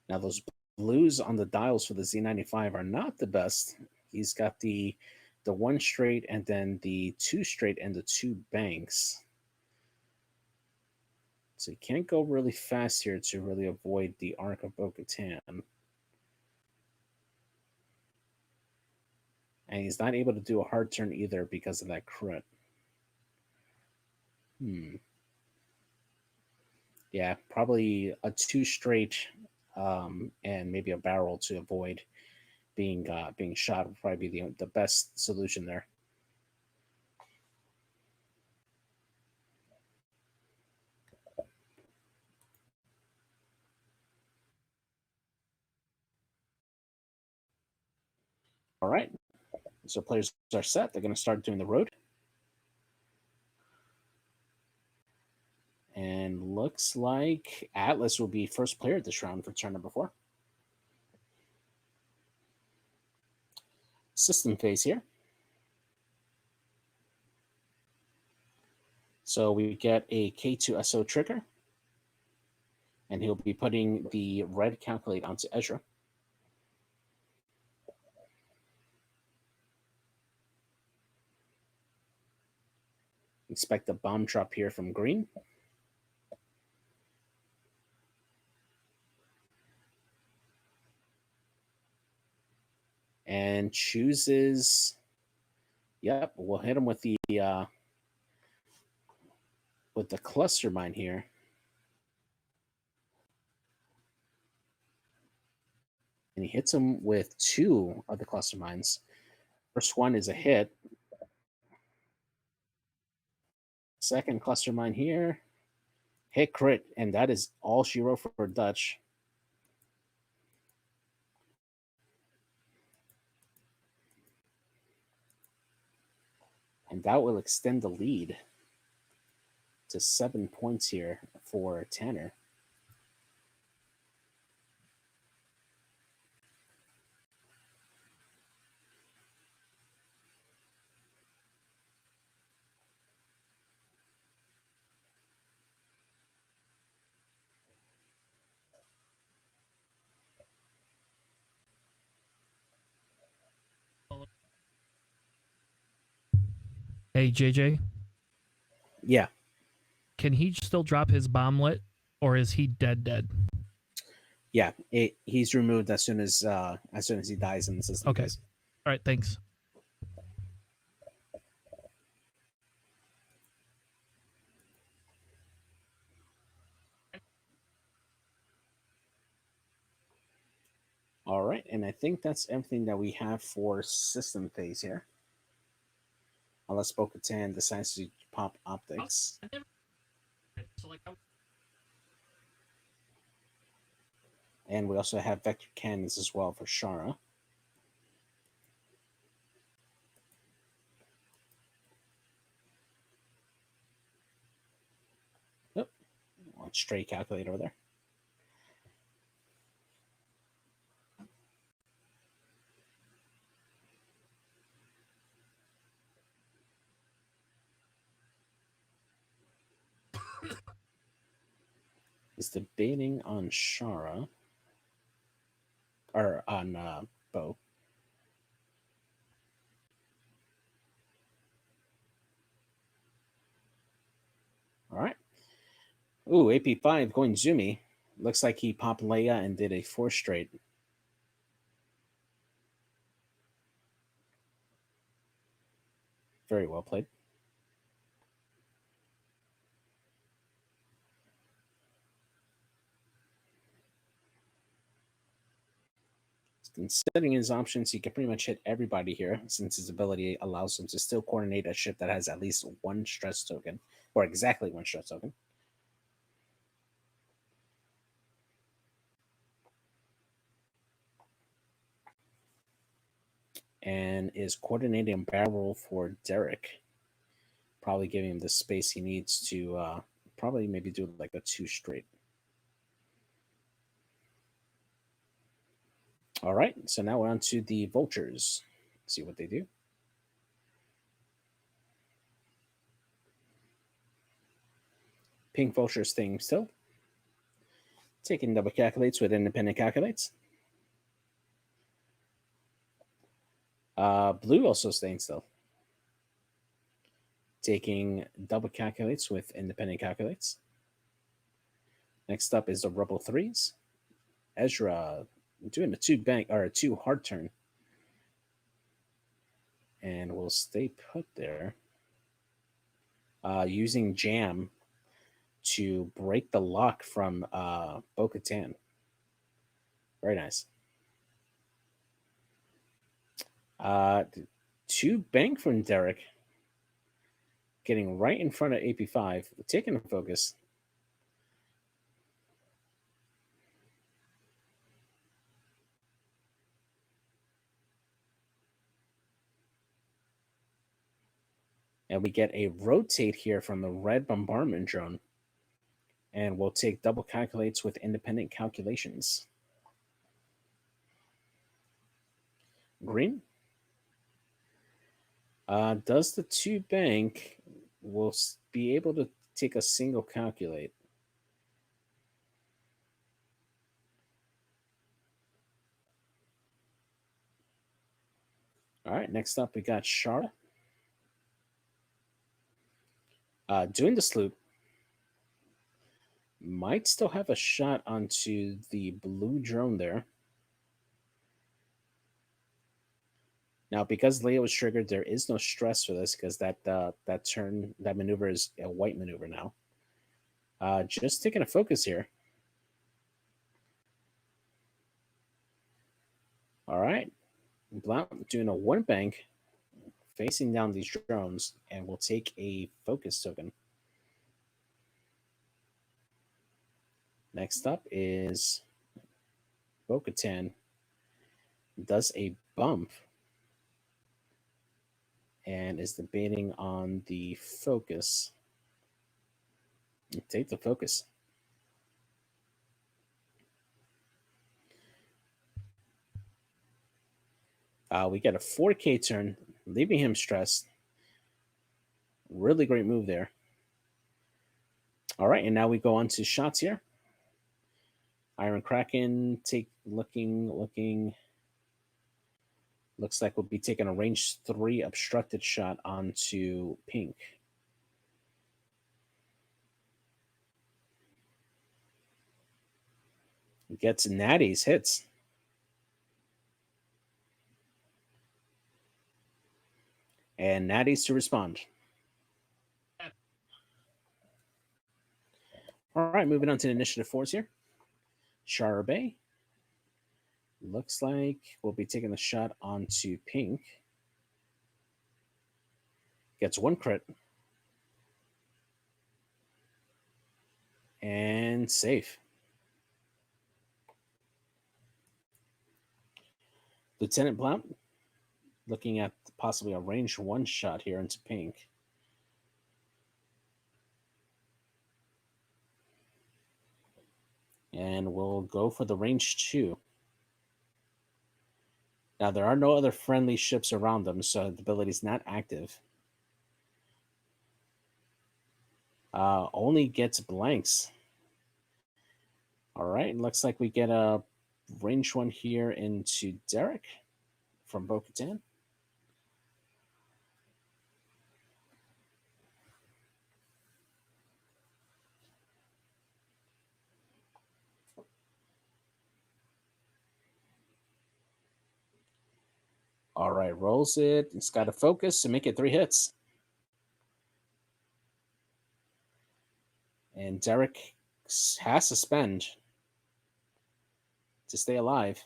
Now those blues on the dials for the Z95 are not the best. He's got the one straight and then the two straight and the two banks. So you can't go really fast here to really avoid the arc of Bo-Katan. And he's not able to do a hard turn either because of that crit. Yeah, probably a two straight and maybe a barrel to avoid being shot would probably be the best solution there. All right, so players are set. They're going to start doing the road. And looks like Atlas will be first player this round for turn number 4. System phase here. So we get a K2SO trigger, and he'll be putting the red calculate onto Ezra. Expect a bomb drop here from green. And chooses, yep, we'll hit him with the cluster mine here. And he hits him with 2 of the cluster mines. First one is a hit. Second cluster mine here, hit crit, and that is all she wrote for Dutch. And that will extend the lead to 7 points here for Tanner. Hey, JJ, Yeah, can he still drop his bomblet, or is he dead? yeah. He's removed as soon as he dies in the system Okay. phase. All right, thanks. All right, and I think that's everything that we have for system phase here. Unless Bo-Katan decides to pop optics. I never select out. And we also have vector cannons as well for Shara. Oh, stray calculator over there. Is debating on Shara or on Bo. All right. Ooh, AP5 going Zoomy. Looks like he popped Leia and did a 4 straight. Very well played. Considering his options, he can pretty much hit everybody here since his ability allows him to still coordinate a ship that has at least one stress token, or exactly one stress token. And is coordinating a barrel roll for Derek. Probably giving him the space he needs to probably maybe do like a 2 straight. All right, so now we're on to the vultures. See what they do. Pink vulture staying still. Taking double calculates with independent calculates. Blue also staying still. Taking double calculates with independent calculates. Next up is the Rebel Threes. Ezra doing a 2 bank or a 2 hard turn. And we'll stay put there. Using Jam to break the lock from Bo-Katan. Very nice. 2 bank from Derek. Getting right in front of AP5. Taking a focus. And we get a rotate here from the red bombardment drone. And we'll take double calculates with independent calculations. Green. Does the 2 bank will be able to take a single calculate. All right, next up we got Shara. Doing the sloop. Might still have a shot onto the blue drone there. Now, because Leia was triggered, there is no stress for this because that maneuver is a white maneuver now. Just taking a focus here. All right. Blount doing a 1 bank, facing down these drones, and we'll take a focus token. Next up is Bo-Katan. Does a bump and is debating on the focus. Take the focus. We get a 4K turn, leaving him stressed. Really great move there. All right, and now we go on to shots here. Iron Kraken looking. Looks like we'll be taking a range 3 obstructed shot onto pink. Gets Natty's hits. And Natty's to respond. All right, moving on to initiative 4s here. Charbet. Looks like we'll be taking the shot onto pink. Gets 1 crit. And safe. Lieutenant Blount, looking at possibly a range 1 shot here into pink. And we'll go for the range 2. Now, there are no other friendly ships around them, so the ability is not active. Only gets blanks. All right, looks like we get a range 1 here into Derek from Bo-Katan. All right, rolls it. It's got to focus and make it 3 hits. And Derek has to spend to stay alive.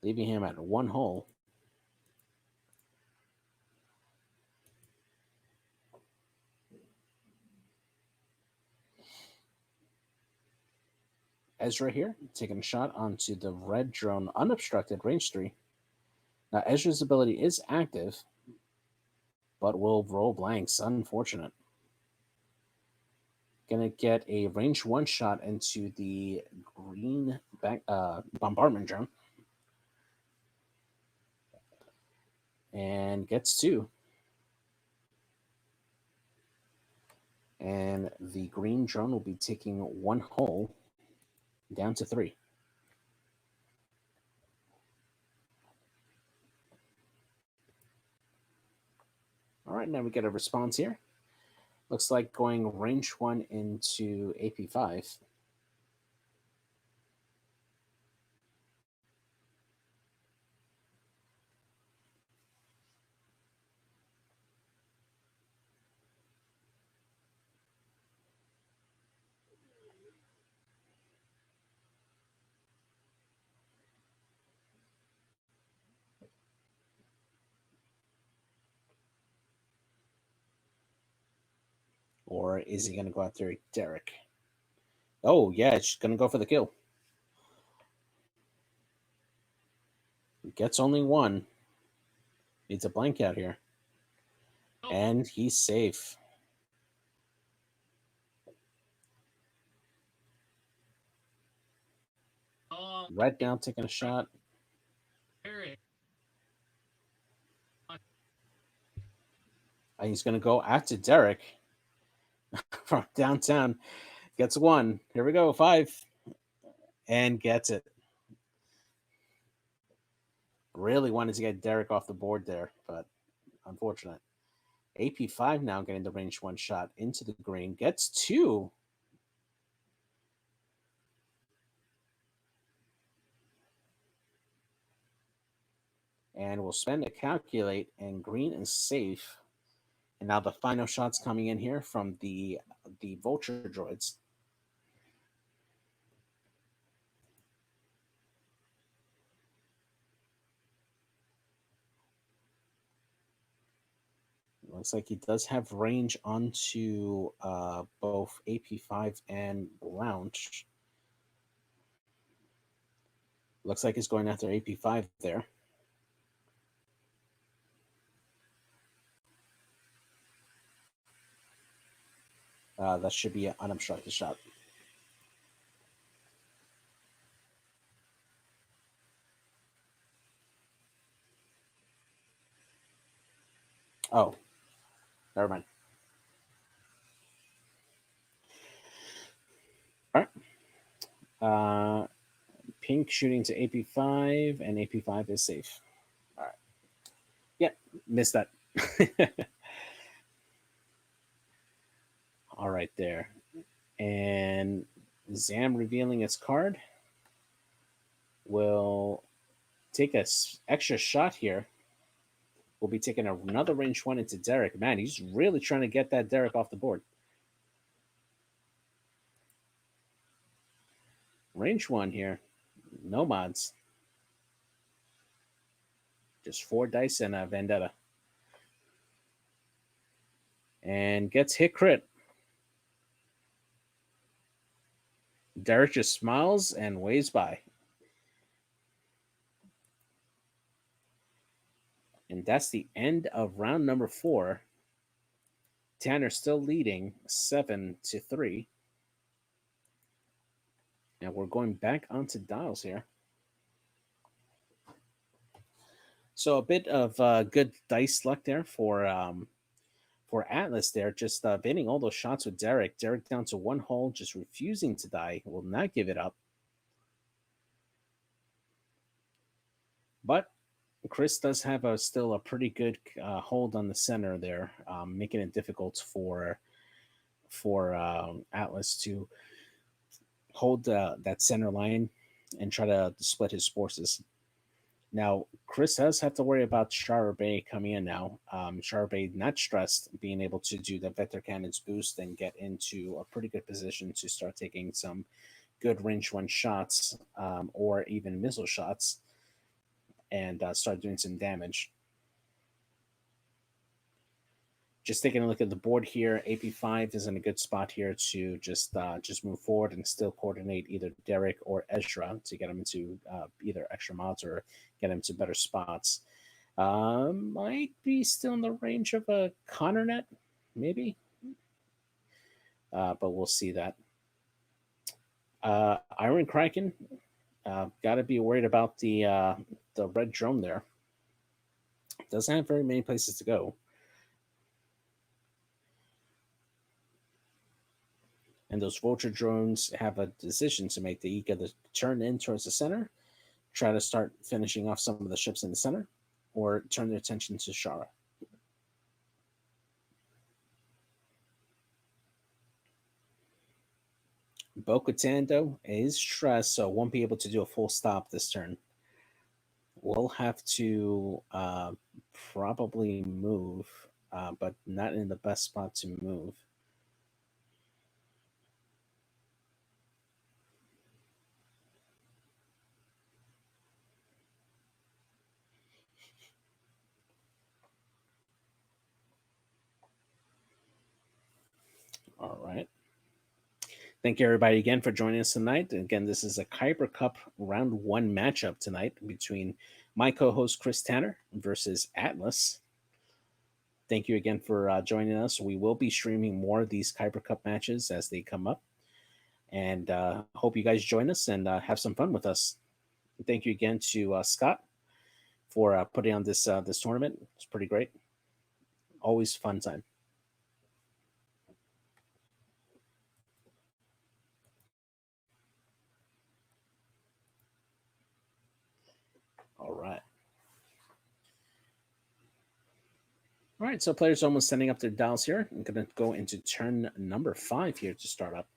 Leaving him at 1 hole. Ezra here, taking a shot onto the red drone, unobstructed, range 3. Now, Ezra's ability is active, but will roll blanks. Unfortunate. Gonna get a range 1 shot into the green bombardment drone. And gets 2. And the green drone will be taking 1 hole, down to 3. All right, now we get a response here. Looks like going range 1 into AP5. Or is he going to go after Derek? Oh, yeah, it's going to go for the kill. Gets only 1. Needs a blank out here. And he's safe. Red now taking a shot. And he's going to go after Derek from downtown. Gets 1. Here we go. 5. And gets it. Really wanted to get Derek off the board there, but unfortunate. AP5 now getting the range 1 shot into the green. Gets 2. And we'll spend a calculate, and green is safe. And now the final shots coming in here from the vulture droids. Looks like he does have range onto both AP5 and Lounge. Looks like he's going after AP5 there. That should be an unobstructed shot. Oh, never mind. All right. pink shooting to AP5, and AP5 is safe. All right. Yep, missed that. All right, there. And Zam revealing its card will take a extra shot here. We'll be taking another range one into Derek. Man, he's really trying to get that Derek off the board. Range one here. No mods. Just 4 dice and a Vendetta. And gets hit crit. Derek just smiles and waves by. And that's the end of round number 4. Tanner still leading 7-3. And we're going back onto dials here. So a bit of good dice luck there for Atlas there, just baiting all those shots with Derek. Derek down to 1 hole, just refusing to die, will not give it up. But Chris does have still a pretty good hold on the center there, making it difficult for Atlas to hold that center line and try to split his forces. Now, Chris does have to worry about Charbet coming in now. Charbet not stressed, being able to do the Vector Cannon's boost and get into a pretty good position to start taking some good range one shots or even missile shots and start doing some damage. Just taking a look at the board here, AP5 is in a good spot here to just move forward and still coordinate either Derek or Ezra to get him into either extra mods or get him to better spots. Might be still in the range of a Connor net, maybe, but we'll see that. Iron Kraken, got to be worried about the red drone there. Doesn't have very many places to go. And those vulture drones have a decision to make. They either turn in towards the center, try to start finishing off some of the ships in the center, or turn their attention to Shara. Bo-Katan, though, is stressed, so won't be able to do a full stop this turn. We'll have to probably move, but not in the best spot to move. All right. Thank you, everybody, again for joining us tonight. Again, this is a Kyber Cup round 1 matchup tonight between my co-host Chris Tanner versus Atlas. Thank you again for joining us. We will be streaming more of these Kyber Cup matches as they come up, and hope you guys join us and have some fun with us. Thank you again to Scott for putting on this tournament. It's pretty great. Always fun time. All right. All right, so players are almost setting up their dials here. I'm going to go into turn number 5 here to start up.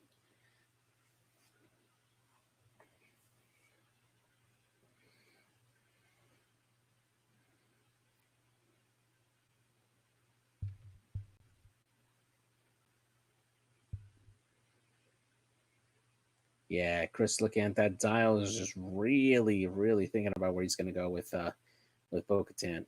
Yeah, Chris looking at that dial is just really, really thinking about where he's going to go with Bo-Katan.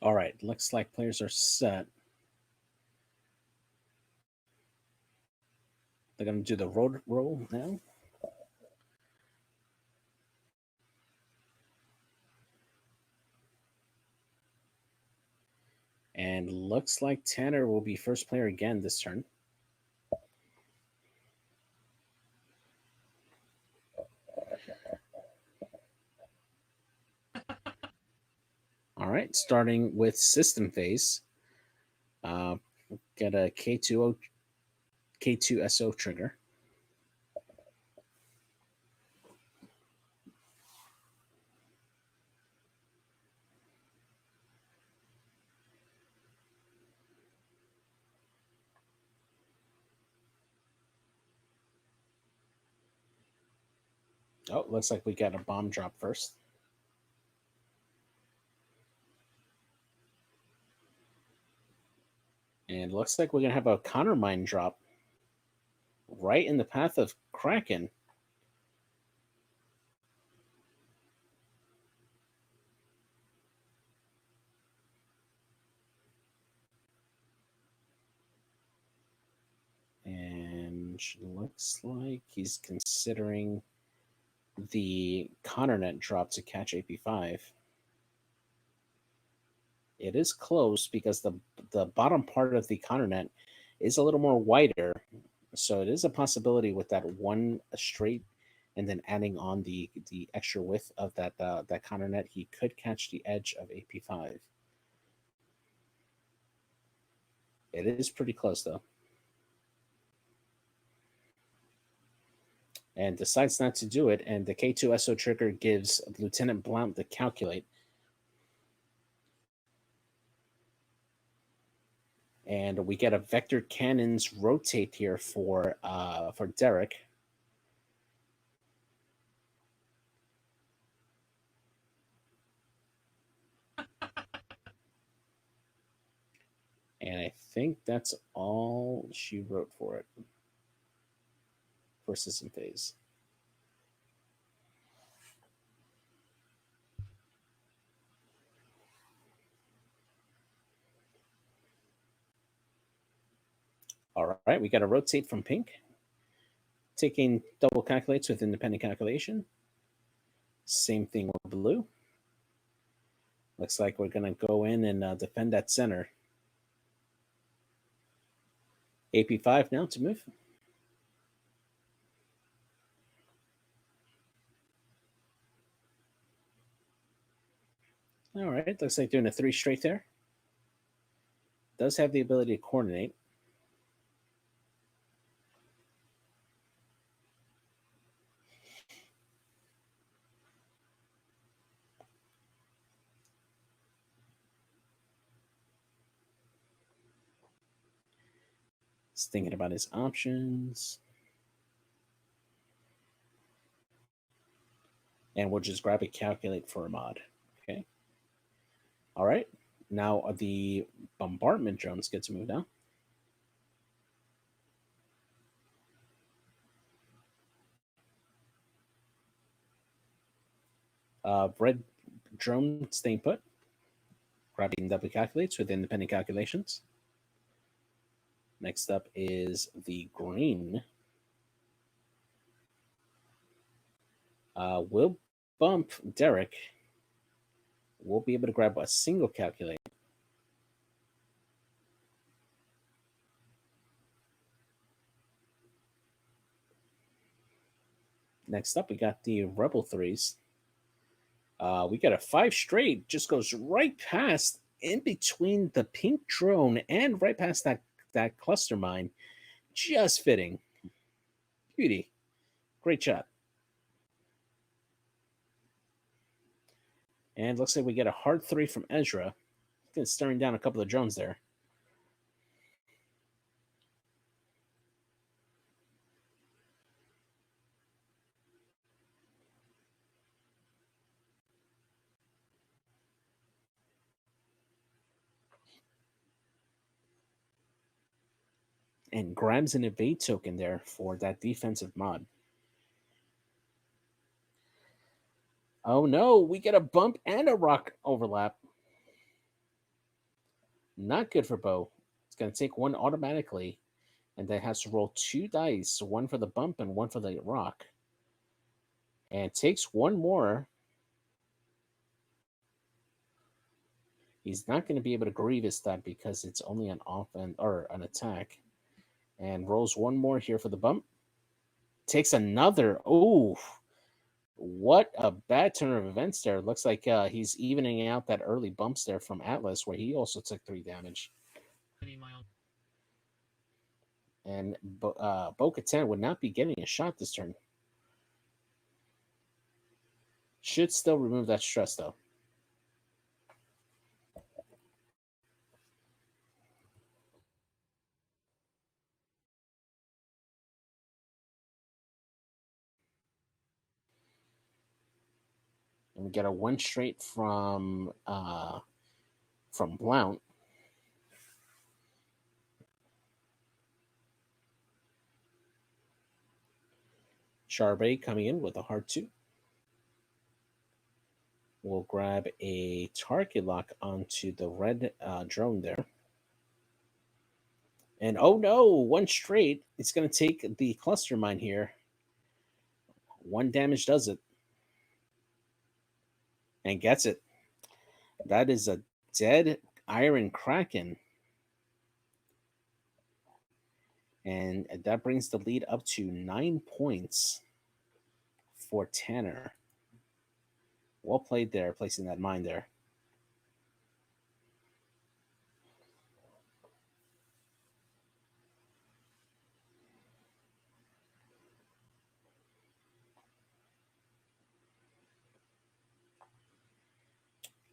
All right, looks like players are set. They're going to do the road roll now. And looks like Tanner will be first player again this turn. All right, starting with system phase. Get a K2SO trigger. Oh, looks like we got a bomb drop first. And looks like we're going to have a counter mine drop right in the path of Kraken. And looks like he's considering the counternet drop to catch AP5. It is close because the bottom part of the counternet is a little more wider, so it is a possibility with that one straight, and then adding on the extra width of that counternet, he could catch the edge of AP5. It is pretty close though, and decides not to do it. And the K2SO trigger gives Lieutenant Blount the calculate. And we get a vector cannons rotate here for Derek. And I think that's all she wrote for it for system phase. All right, we got a rotate from pink, taking double calculates with independent calculation. Same thing with blue. Looks like we're going to go in and defend that center. AP5 now to move. All right, looks like doing a 3 straight there. Does have the ability to coordinate. He's thinking about his options. And we'll just grab a calculate for a mod. Okay. All right. Now the bombardment drones get to move now. Red drone staying put. Grabbing double calculates with independent calculations. Next up is the green. We'll bump Derek. We'll be able to grab a single calculate. Next up, we got the Rebel threes. We got a 5 straight, just goes right past, in between the pink drone and right past that cluster mine. Just fitting. Beauty. Great shot. And looks like we get a hard 3 from Ezra. Staring down a couple of drones there. And grabs an evade token there for that defensive mod. Oh no, we get a bump and a rock overlap. Not good for Bo. It's going to take one automatically, and then has to roll 2 dice, one for the bump and one for the rock. And takes one more. He's not going to be able to grievous that because it's only an offense or an attack. And rolls one more here for the bump. Takes another. Oh, what a bad turn of events there. Looks like he's evening out that early bumps there from Atlas, where he also took 3 damage. And Bo Katan would not be getting a shot this turn. Should still remove that stress, though. And we get a 1 straight from Blount. Charbet coming in with a hard 2. We'll grab a target lock onto the red drone there. And oh no, 1 straight. It's going to take the cluster mine here. 1 damage does it. And gets it. That is a dead Iron Kraken. And that brings the lead up to 9 points for Tanner. Well played there, placing that mine there.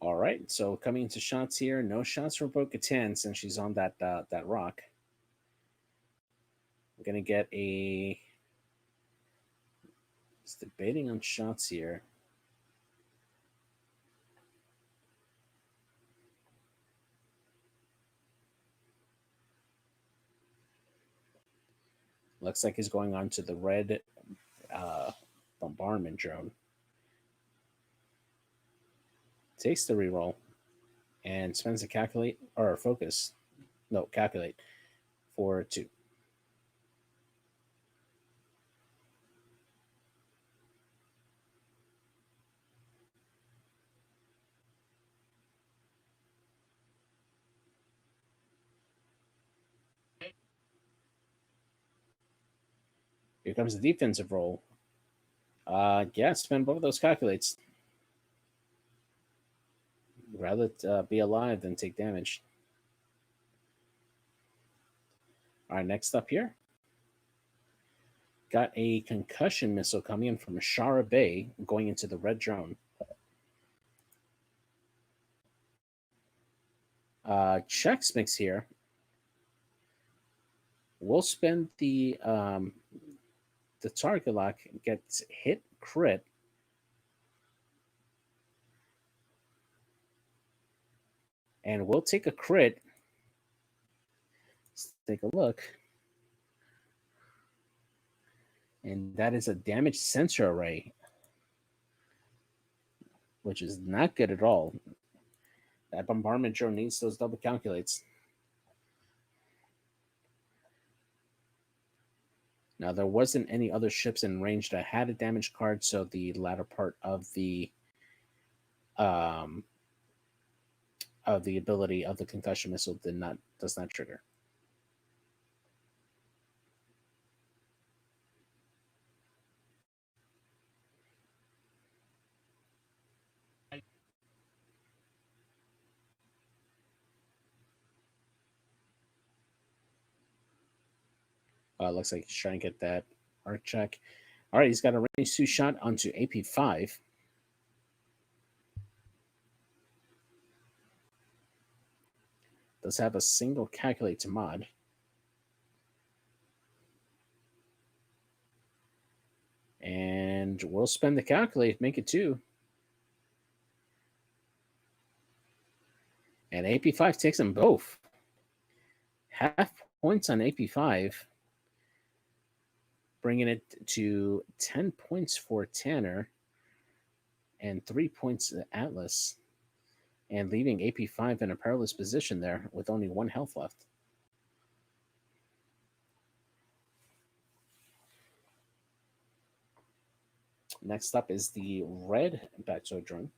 All right, so coming into shots here, no shots for Bo Katan since she's on that rock. We're gonna get a. Just debating on shots here. Looks like he's going on to the red bombardment drone. Takes the reroll and spends a calculate or focus. No, calculate for 2. Here comes the defensive roll. Yeah, spend both of those calculates. Rather be alive than take damage. All right, next up here. Got a concussion missile coming in from Shara Bay going into the red drone. Chex Mix here. We'll spend the target lock, gets hit crit. And we'll take a crit. Let's take a look. And that is a damage sensor array, which is not good at all. That bombardment drone needs those double calculates. Now, there wasn't any other ships in range that had a damage card, so the latter part of the ability of the concussion missile does not trigger. Looks like he's trying to get that arc check. All right, he's got a range 2 shot onto AP5. Does have a single calculate to mod. And we'll spend the calculate, make it 2. And AP5 takes them both. Half points on AP5, bringing it to 10 points for Tanner and 3 points to Atlas. and leaving AP5 in a perilous position there with only 1 health left. Next up is the red Batso drone.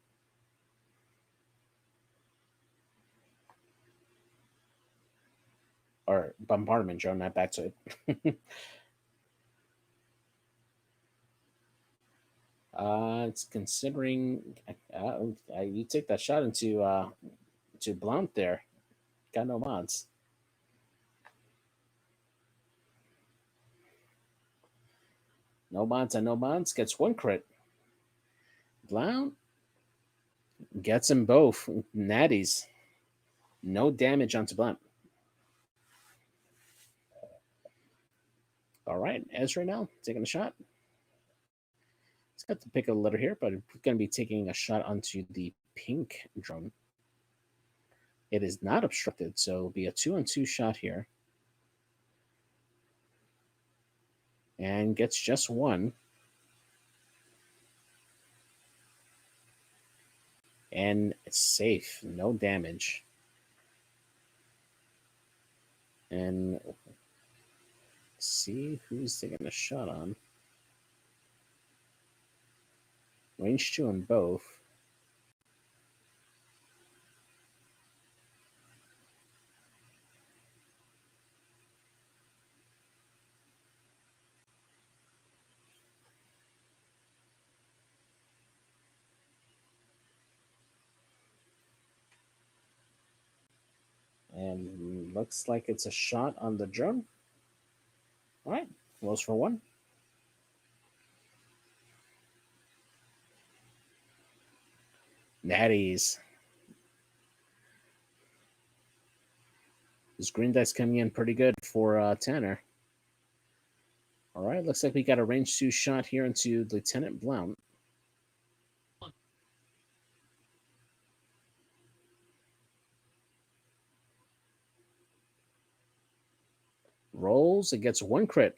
Or bombardment drone, not Batso. It's considering you take that shot into to Blount there. Got no mods. No mods and no mods. Gets 1 crit. Blount gets them both. Natties. No damage onto Blount. All right, Ezra now taking a shot. He's got the pick of the litter here, but we're going to be taking a shot onto the pink drone. It is not obstructed, so it'll be a 2-on-2 shot here. And gets just 1. And it's safe, no damage. And see who's taking a shot on. Range 2 on both. And looks like it's a shot on the drone. All right, rolls for 1. Natties. This green dice coming in pretty good for Tanner. All right, looks like we got a range 2 shot here into Lieutenant Blount. Rolls, it gets 1 crit.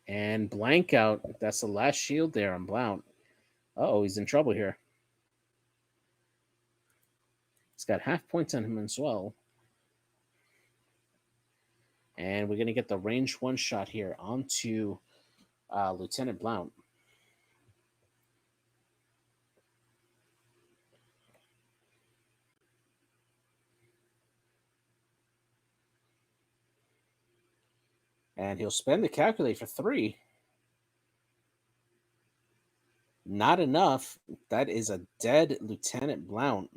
And blank out. That's the last shield there on Blount. Oh, he's in trouble here. He's got half points on him as well. And we're going to get the range 1 shot here onto Lieutenant Blount. And he'll spend the calculate for 3. Not enough. That is a dead Lieutenant Blount.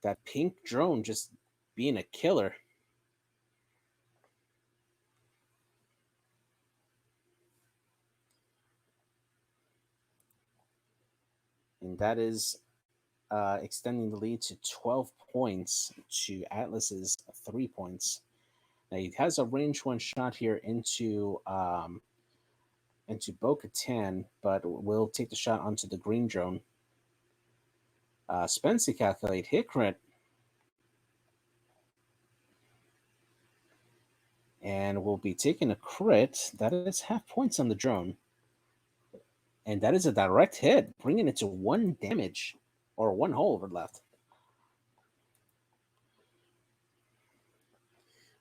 That pink drone just being a killer. And that is extending the lead to 12 points to Atlas's 3 points. Now he has a range 1 shot here into Bo-Katan, but will take the shot onto the green drone. Spends the calculate, hit crit. And we'll be taking a crit. That is half points on the drone. And that is a direct hit, bringing it to 1 damage, or 1 hole over left.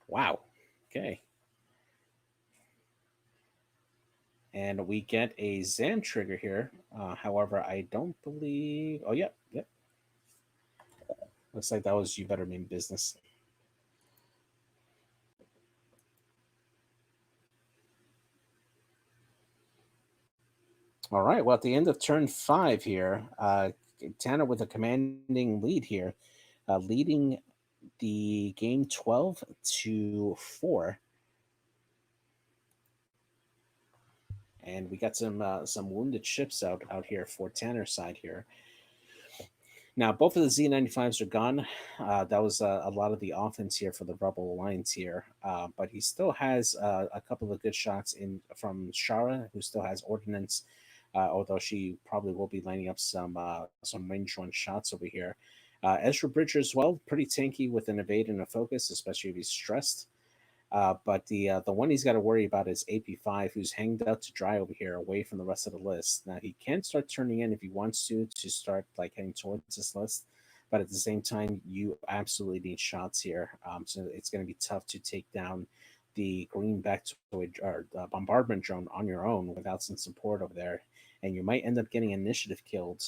Wow. Okay. And we get a Zan trigger here. However, I don't believe... Oh, yep. Looks like that was You Better Mean Business. All right. Well, at the end of turn 5 here, Tanner with a commanding lead here, leading the game 12-4. And we got some wounded ships out here for Tanner's side here. Now, both of the Z95s are gone. That was a lot of the offense here for the Rebel Alliance here. But he still has a couple of good shots in from Shara, who still has ordnance, although she probably will be lining up some range 1 shots over here. Ezra Bridger as well, pretty tanky with an evade and a focus, especially if he's stressed. But the one he's got to worry about is AP5, who's hanged out to dry over here, away from the rest of the list. Now he can start turning in if he wants to start like heading towards this list, but at the same time, you absolutely need shots here. So it's going to be tough to take down the green Vectoid or the bombardment drone on your own without some support over there, and you might end up getting initiative killed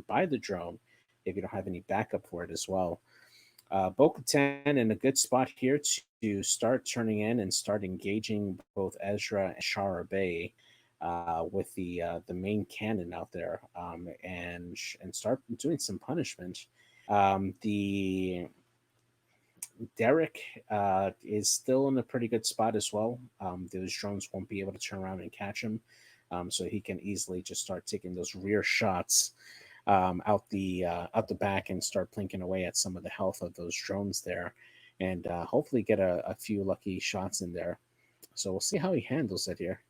by the drone if you don't have any backup for it as well. Bo-Katan in a good spot here to start turning in and start engaging both Ezra and Shara Bay with the main cannon out there, and start doing some punishment. The Derek is still in a pretty good spot as well. Those drones won't be able to turn around and catch him, so he can easily just start taking those rear shots out the back and start plinking away at some of the health of those drones there, and hopefully get a few lucky shots in there. So we'll see how he handles it here.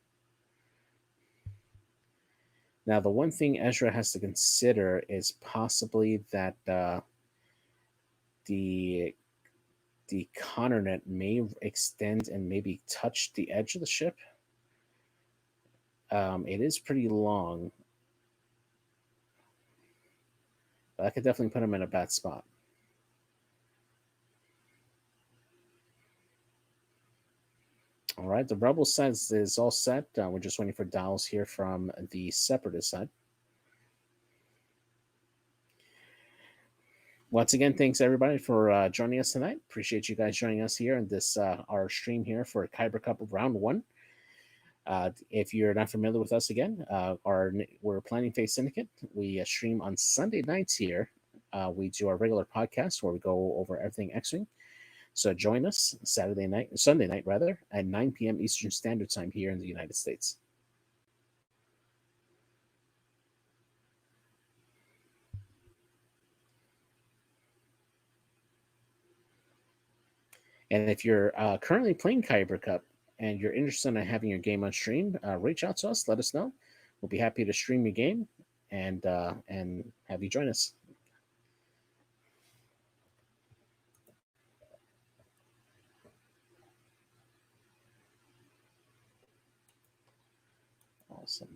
Now, the one thing Ezra has to consider is possibly that the the Connor net may extend and maybe touch the edge of the ship. It is pretty long. But I could definitely put him in a bad spot. All right, the Rebel side is all set. We're just waiting for dials here from the Separatist side. Once again, thanks everybody for joining us tonight. Appreciate you guys joining us here in this our stream here for Kyber Cup of Round 1. If you're not familiar with us again, we're Planning Phase Syndicate. We stream on Sunday nights here. We do our regular podcast where we go over everything X-Wing. So join us Sunday night rather, at 9 p.m. Eastern Standard Time here in the United States. And if you're currently playing Kyber Cup and you're interested in having your game on stream, reach out to us. Let us know. We'll be happy to stream your game and have you join us. Awesome.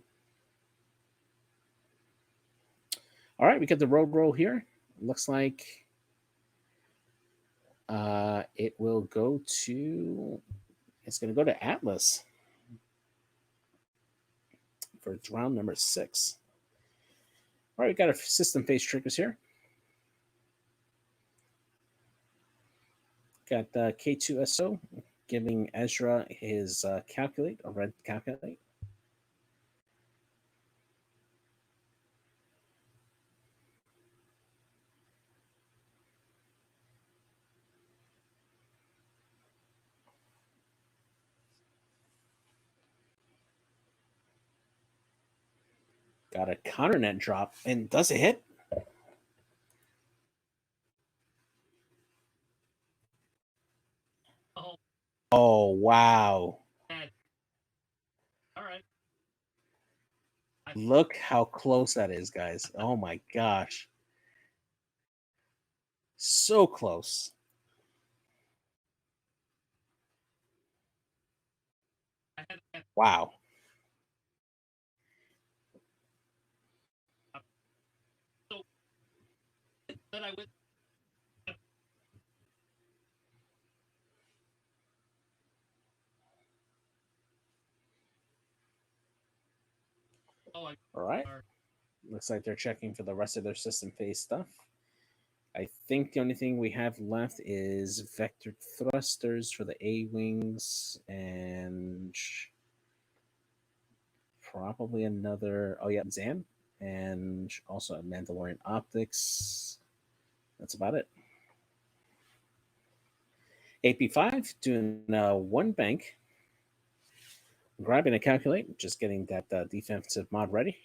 All right, we got the road roll here. Looks like it will go to. It's going to go to Atlas for round number 6. All right, we got our system phase triggers here. Got K2SO giving Ezra his calculate, a red calculate. Got a counter net drop, and does it hit? Oh, wow. All right. Look how close that is, guys. Oh my gosh. So close. Wow. Then I went. All right. Looks like they're checking for the rest of their system phase stuff. I think the only thing we have left is vector thrusters for the A wings and probably another. Oh yeah, Zam, and also a Mandalorian optics. That's about it. AP5 doing one bank, grabbing a calculate, just getting that defensive mod ready.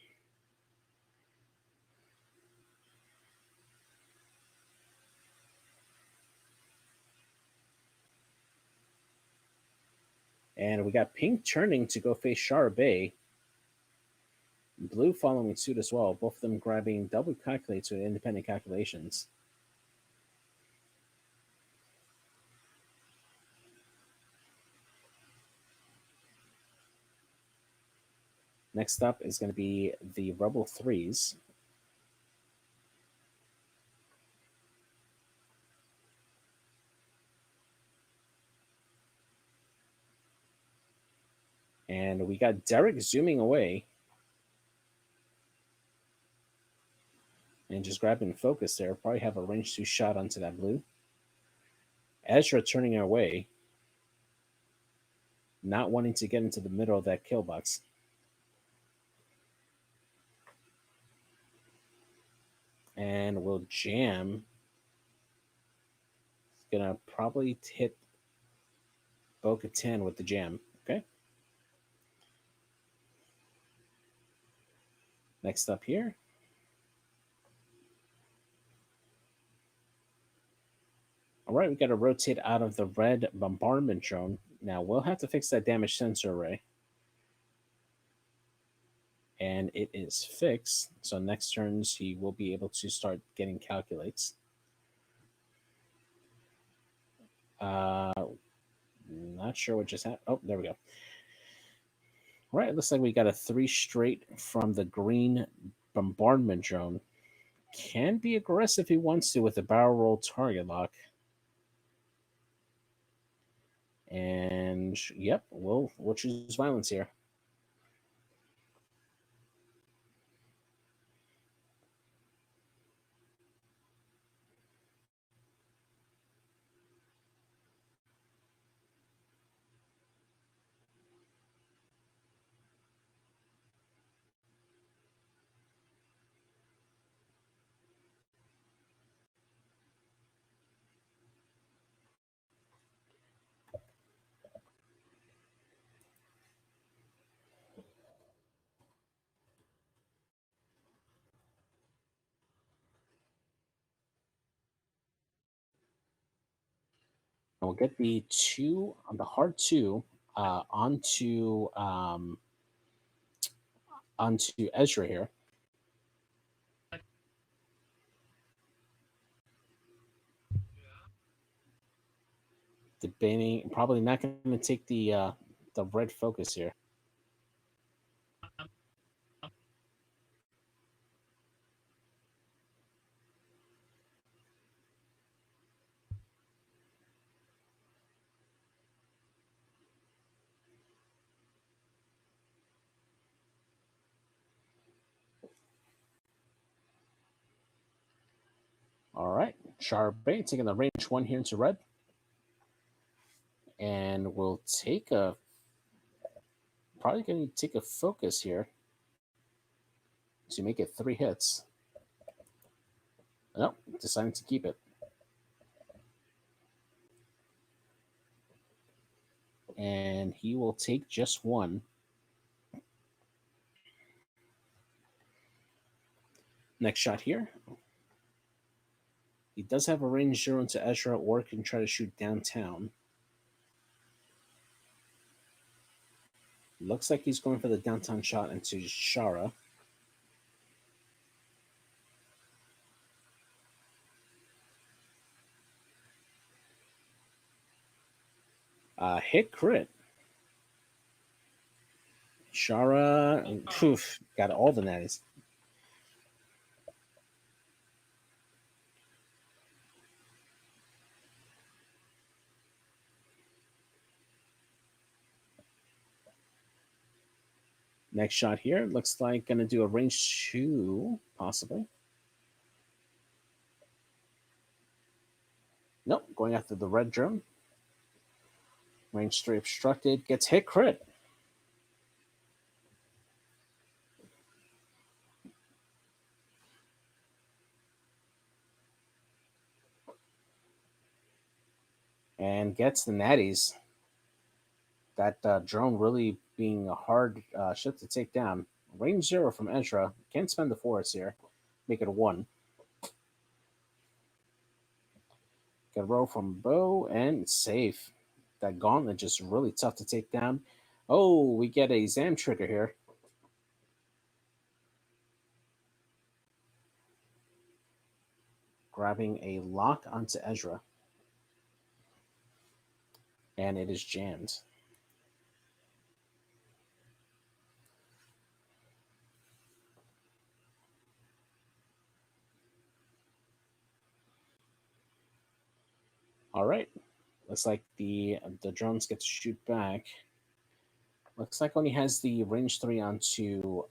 And we got pink turning to go face Shara Bay. Blue following suit as well. Both of them grabbing double calculates with independent calculations. Next up is going to be the Rebel 3s. And we got Derek zooming away. And just grabbing focus there. Probably have a range 2 shot onto that blue. Ezra turning away. Not wanting to get into the middle of that kill box. And will jam. It's going to probably hit Bo-Katan with the jam. Okay. Next up here. All right, we got to rotate out of the red bombardment drone. Now we'll have to fix that damage sensor array. And it is fixed. So next turns he will be able to start getting calculates. Not sure what just happened. Oh, there we go. All right, it looks like we got a 3 straight from the green bombardment drone. Can be aggressive if he wants to with the barrel roll target lock. And yep, we'll choose violence here. And we'll get the 2 on the hard 2 onto Ezra here. Debating, probably not going to take the red focus here. All right, Charbet taking the range 1 here into red. And we'll take a, probably going to take a focus here to make it 3 hits. Nope, deciding to keep it. And he will take just 1. Next shot here. He does have a range 0 into Ezra, or can try to shoot downtown. Looks like he's going for the downtown shot into Shara. Hit crit. Shara, poof, got all the natties. Next shot here. Looks like going to do a range 2, possibly. Nope, going after the red drone. Range 3 obstructed. Gets hit crit. And gets the natties. That drone really being a hard ship to take down. Range 0 from Ezra. Can't spend the force here. Make it a 1. Get a roll from Bo and safe. That gauntlet just really tough to take down. Oh, we get a Zam trigger here. Grabbing a lock onto Ezra. And it is jammed. All right. Looks like the drones get to shoot back. Looks like only has the range 3 onto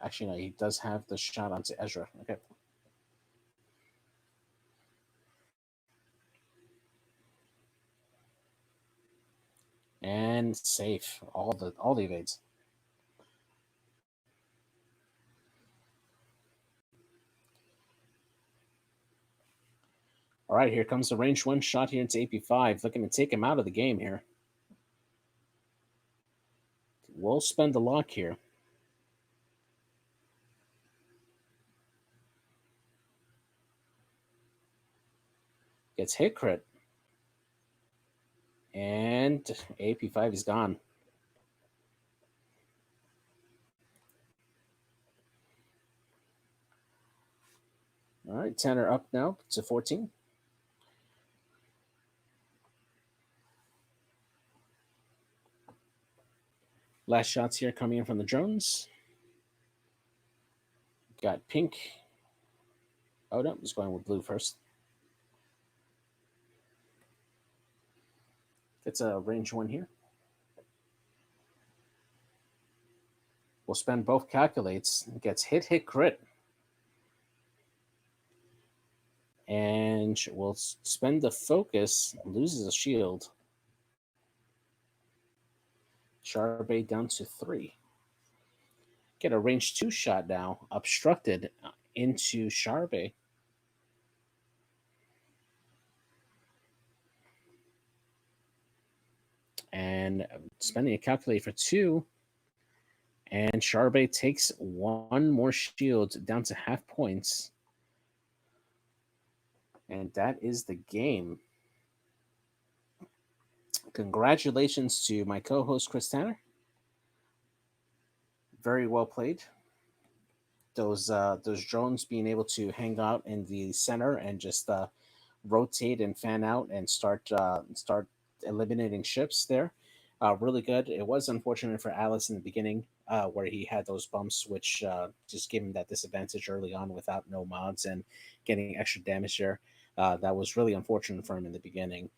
actually no, he does have the shot onto Ezra. Okay. And safe. All the evades. All right, here comes the range 1 shot here into AP5, looking to take him out of the game here. We'll spend the lock here. Gets hit crit. And AP5 is gone. All right, Tanner up now to 14. Last shots here coming in from the drones. Got pink. Oh no, he's going with blue first. It's a range 1 here. We'll spend both calculates. Gets hit crit. And we'll spend the focus. Loses a shield. Charbet down to 3. Get a range 2 shot now. Obstructed into Charbet. And spending a calculate for 2. And Charbet takes 1 more shield down to half points. And that is the game. Congratulations to my co-host Chris Tanner. Very well played. Those drones being able to hang out in the center and just rotate and fan out and start eliminating ships there. Really good. It was unfortunate for Alice in the beginning where he had those bumps, which just gave him that disadvantage early on without no mods and getting extra damage there. That was really unfortunate for him in the beginning.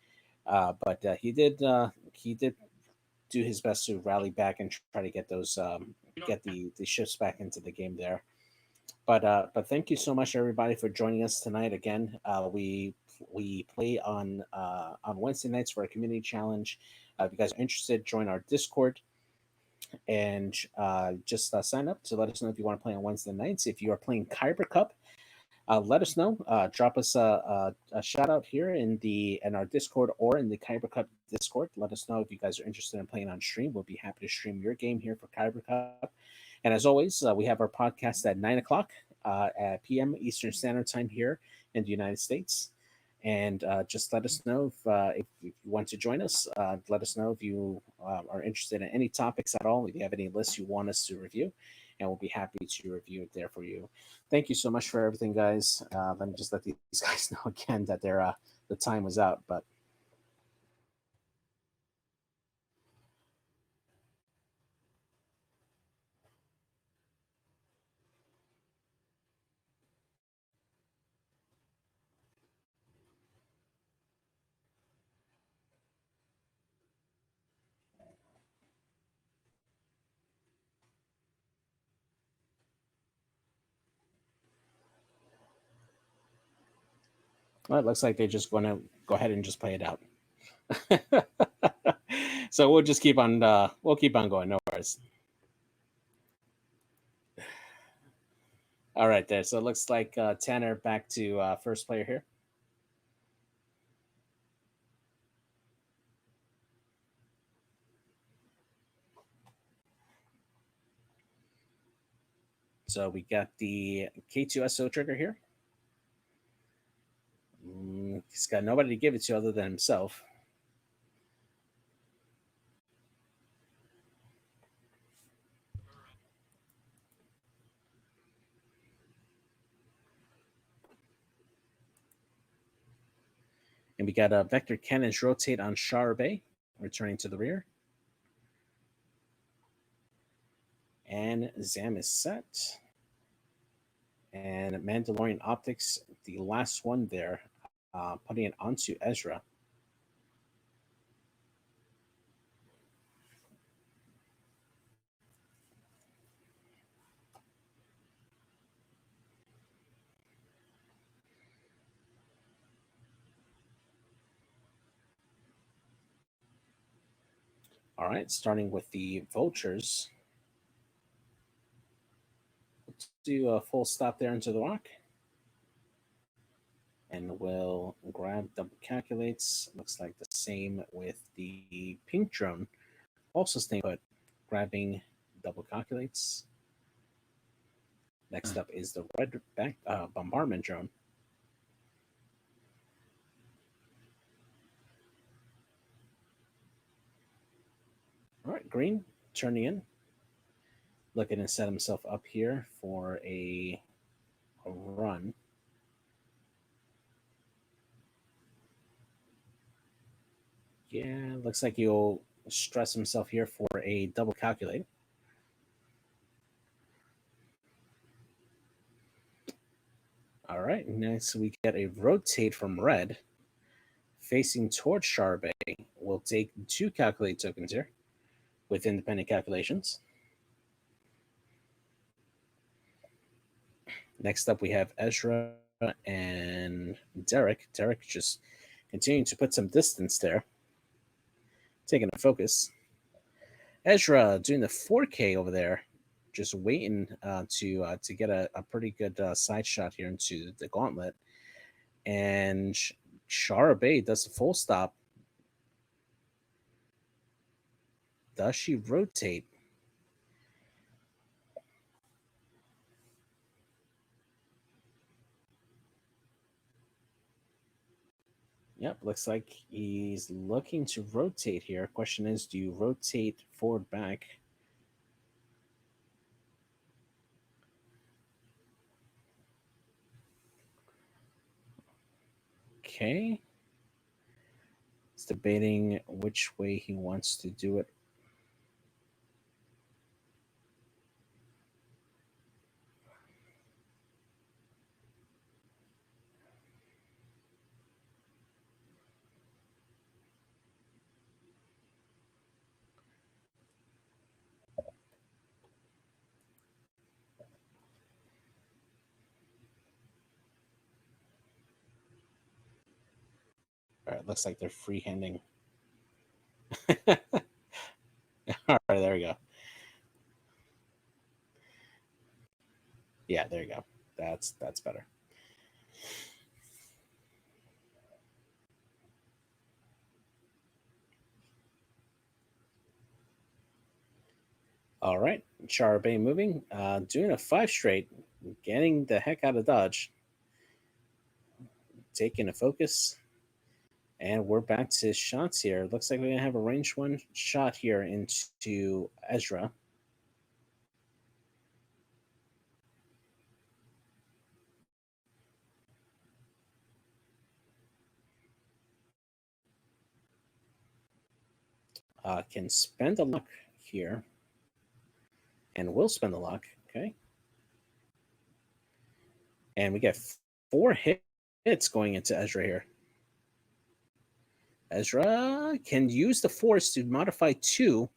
But he did do his best to rally back and try to get those get the ships back into the game there. But thank you so much everybody for joining us tonight again. We play on Wednesday nights for a community challenge. If you guys are interested, join our Discord and just sign up to let us know if you want to play on Wednesday nights. If you are playing Kyber Cup, let us know. Drop us a shout out here in our Discord or in the Kyber Cup Discord. Let us know if you guys are interested in playing on stream. We'll be happy to stream your game here for Kyber Cup. And as always, we have our podcast at 9 o'clock at p.m. Eastern Standard Time here in the United States. And just let us know if you want to join us. Let us know if you are interested in any topics at all. If you have any lists you want us to review, and we'll be happy to review it there for you. Thank you so much for everything, guys. Let me just let these guys know again that the time was out, but. Well, it looks like they're just going to go ahead and just play it out. So we'll just keep on. We'll keep on going. No worries. All right, there. So it looks like Tanner back to first player here. So we got the K2SO trigger here. He's got nobody to give it to other than himself. And we got a vector cannons rotate on Charbet, returning to the rear. And Zam is set. And Mandalorian Optics, the last one there, putting it onto Ezra. All right, starting with the vultures. Let's do a full stop there into the rock. And we'll grab double calculates. Looks like the same with the pink drone. Also staying put, grabbing double calculates. Next up is the red back bombardment drone. All right, green turning in. Looking to set himself up here for a run. Yeah, looks like he'll stress himself here for a double calculate. All right, next we get a rotate from red, facing towards Charbay. We'll take 2 calculate tokens here with independent calculations. Next up, we have Ezra and Derek. Derek just continuing to put some distance there, taking a focus. Ezra doing the 4K over there, just waiting to get a pretty good side shot here into the gauntlet. And Shara Bay does the full stop. Does she rotate? Yep, looks like he's looking to rotate here. Question is, do you rotate forward back? Okay. He's debating which way he wants to do it. All right, looks like they're freehanding. All right, there we go. Yeah, there you go. That's better. All right, Charbay moving, doing a 5 straight, getting the heck out of dodge, taking a focus, and we're back to shots here. Looks like we're gonna have a range 1 shot here into Ezra. Can spend a luck here, and will spend the luck. Okay, and we get 4 hits going into Ezra here. Ezra can use the force to modify 2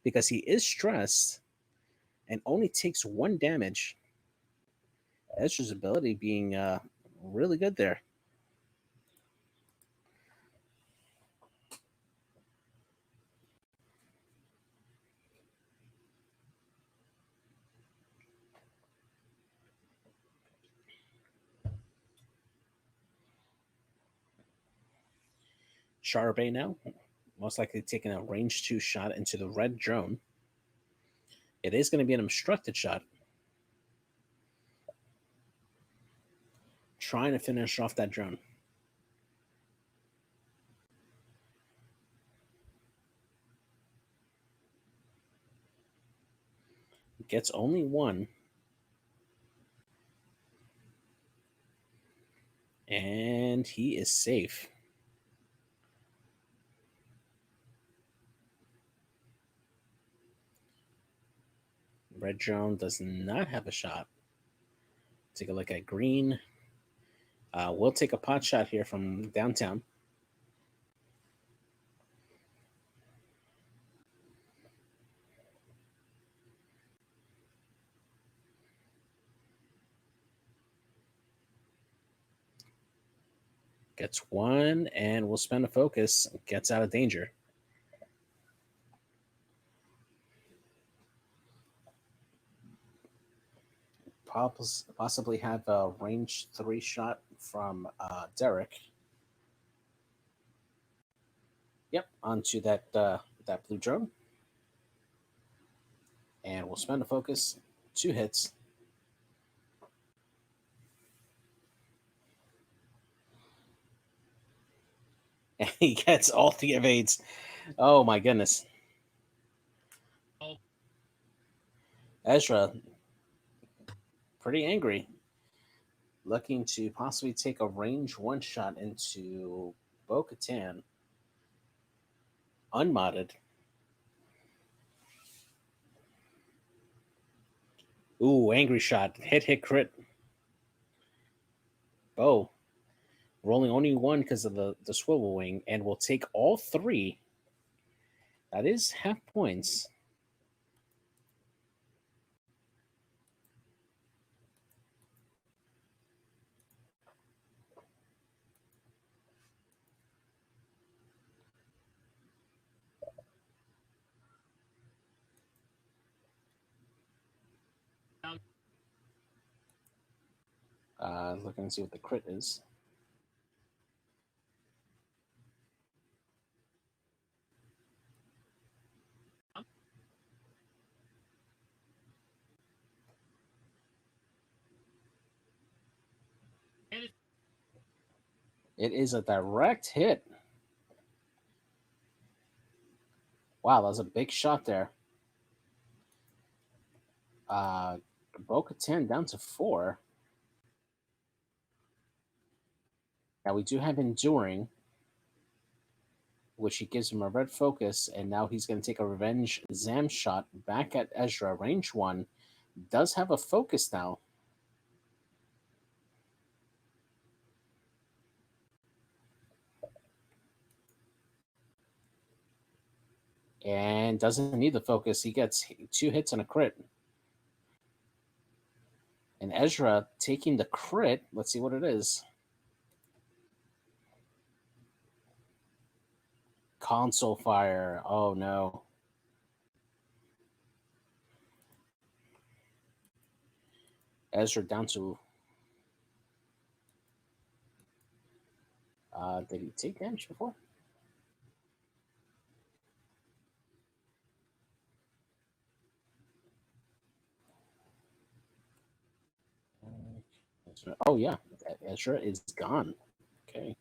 because he is stressed and only takes 1 damage. Ezra's ability being really good there. Charbay now, most likely taking a range 2 shot into the red drone. It is going to be an obstructed shot. Trying to finish off that drone. Gets only 1. And he is safe. Red drone does not have a shot. Take a look at green. We'll take a pot shot here from downtown. Gets one, and we'll spend a focus. Gets out of danger. Possibly have a range 3 shot from Derek. Yep, onto that blue drone. And we'll spend a focus. 2 hits. And he gets all the evades. Oh my goodness. Ezra, pretty angry. Looking to possibly take a range 1 shot into Bo Katan. Unmodded. Ooh, angry shot. Hit, crit. Bo rolling only 1 because of the swivel wing, and will take all 3. That is half points. Looking to see what the crit is. It is a direct hit. Wow, that was a big shot there. Bo Katan down to 4. Now we do have Enduring, which he gives him a red focus, and now he's going to take a revenge Zam shot back at Ezra, range 1. Does have a focus now. And doesn't need the focus. He gets 2 hits and a crit. And Ezra taking the crit. Let's see what it is. Console fire. Oh no. Ezra down to. Did he take damage before? Oh yeah, Ezra is gone. Okay.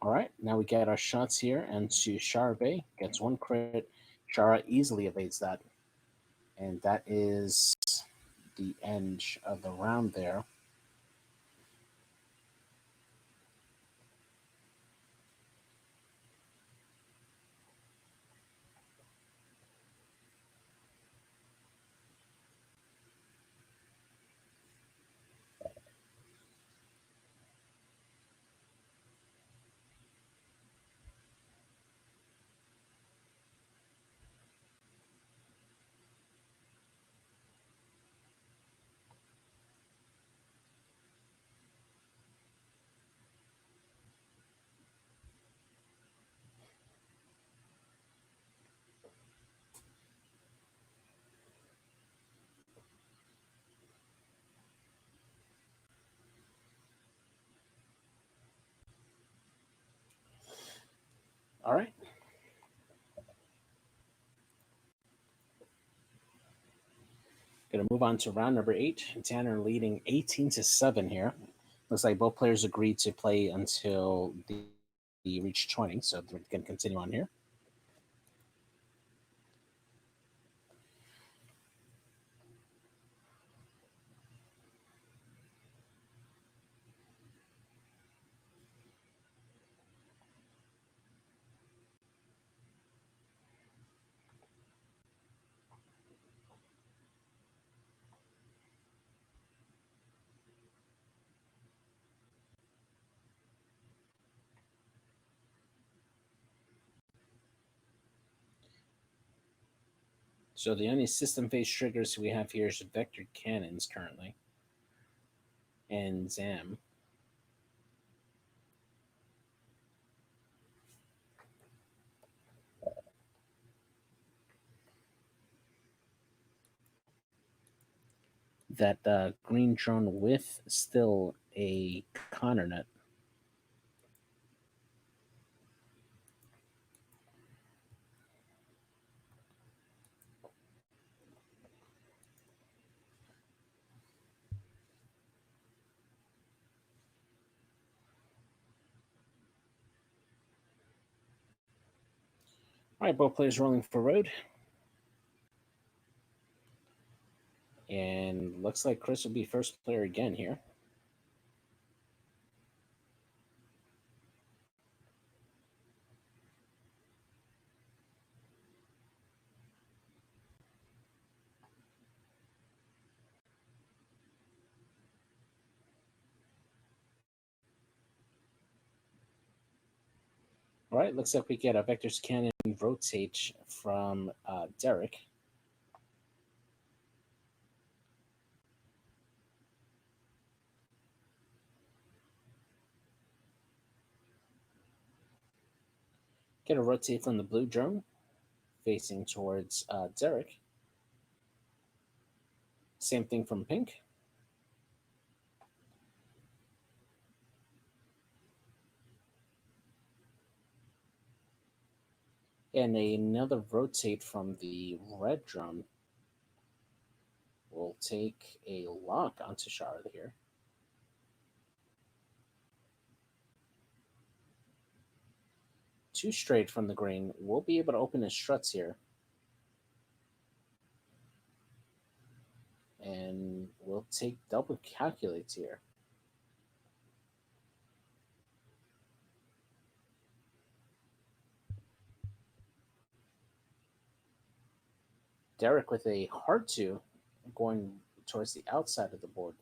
All right, now we get our shots here, and to Shara Bay gets 1 crit. Shara easily evades that, and that is the end of the round there. All right. Going to move on to round number 8. Tanner leading 18-7 here. Looks like both players agreed to play until the reach 20, so we're going to continue on here. So the only system phase triggers we have here is vector cannons currently, and Zam. That green drone with still a Connor net. All right, both players rolling for road. And looks like Chris will be first player again here. All right, looks like we get a Vector's Cannon rotate from Derek. Get a rotate from the blue drone facing towards Derek. Same thing from pink. And another rotate from the red drone. We'll take a lock onto Shard here. Two straight from the green. We'll be able to open his struts here. And we'll take double calculates here. Derek with a hard two going towards the outside of the board.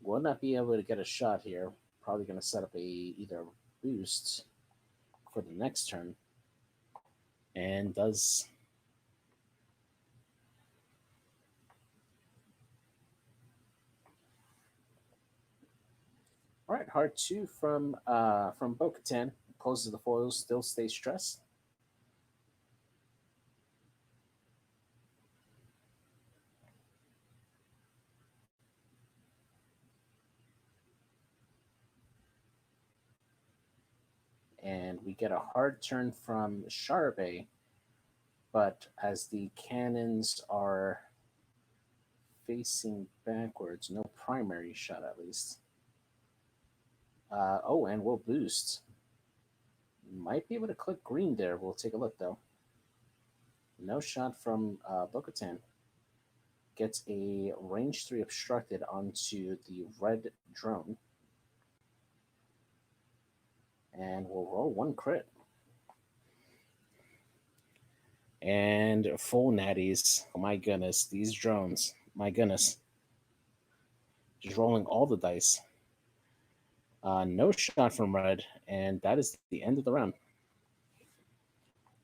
Will not be able to get a shot here. Probably going to set up a either boost for the next turn. And does. All right, hard two from Bo-Katan. Closes the foils, still stays stressed. And we get a hard turn from Sharbe, but as the cannons are facing backwards, no primary shot at least. Oh, and we'll boost. Might be able to click green there. We'll take a look though. No shot from Bo-Katan. Gets a range 3 obstructed onto the red drone. And we'll roll one crit. And full natties. Oh my goodness, these drones. My goodness. Just rolling all the dice. No shot from red, and that is the end of the round.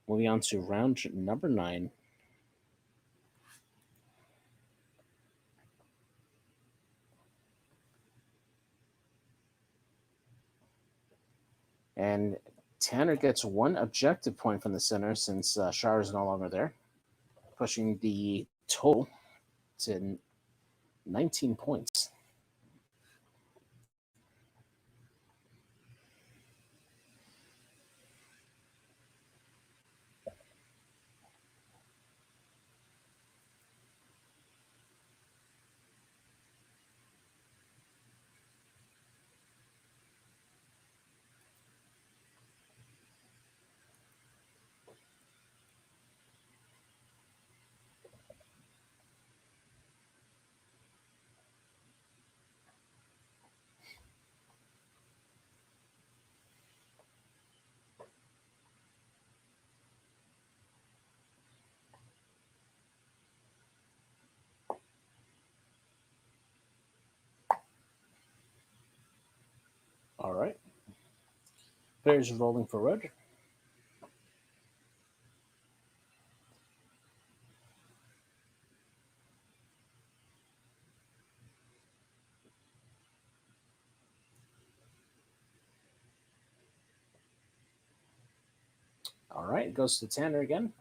Moving on to round number 9. And Tanner gets one objective point from the center since Shar is no longer there, pushing the total to 19 points. All right. Players rolling for red. All right, it goes to Tanner again.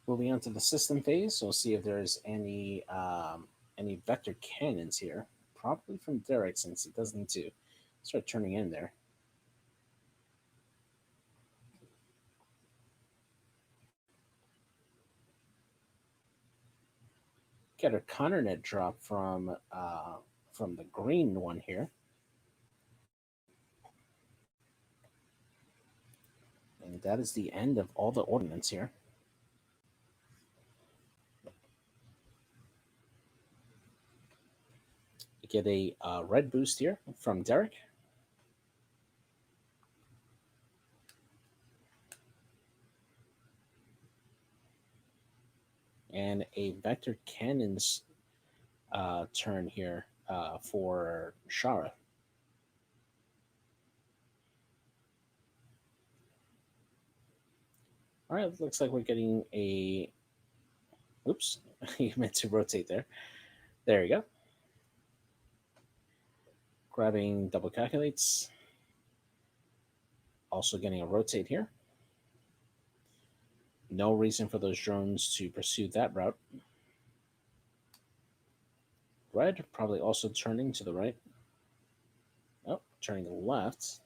Moving on to the system phase, we'll see if there's any vector cannons here. Probably from Derek, since he does need to start turning in there. Get a Connor net drop from the green one here. And that is the end of all the ordnance here. Get a red boost here from Derek. And a vector cannons turn here for Shara. All right, looks like we're getting a. Oops, you meant to rotate there. There you go. Grabbing double calculates. Also getting a rotate here. No reason for those drones to pursue that route. Red probably also turning to the right. Oh, turning left.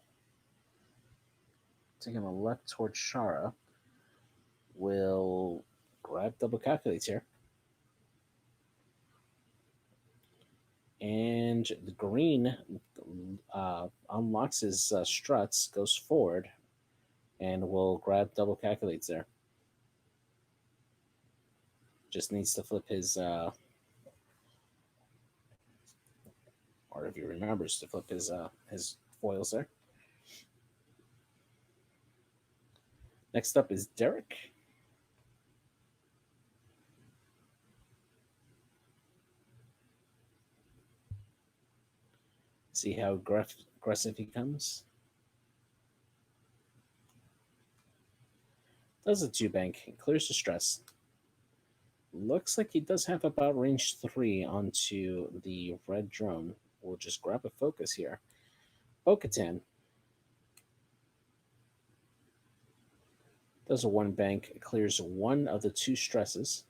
Taking a left towards Shara. Will grab double calculates here. And the green unlocks his struts, goes forward, and will grab double calculates there. Just needs to flip his, or if he remembers to flip his foils there. Next up is Derek. See how aggressive he comes. Does a 2-bank, clears the stress. Looks like he does have about range 3 onto the red drone. We'll just grab a focus here. Katan does a 1-bank, clears one of the 2 stresses,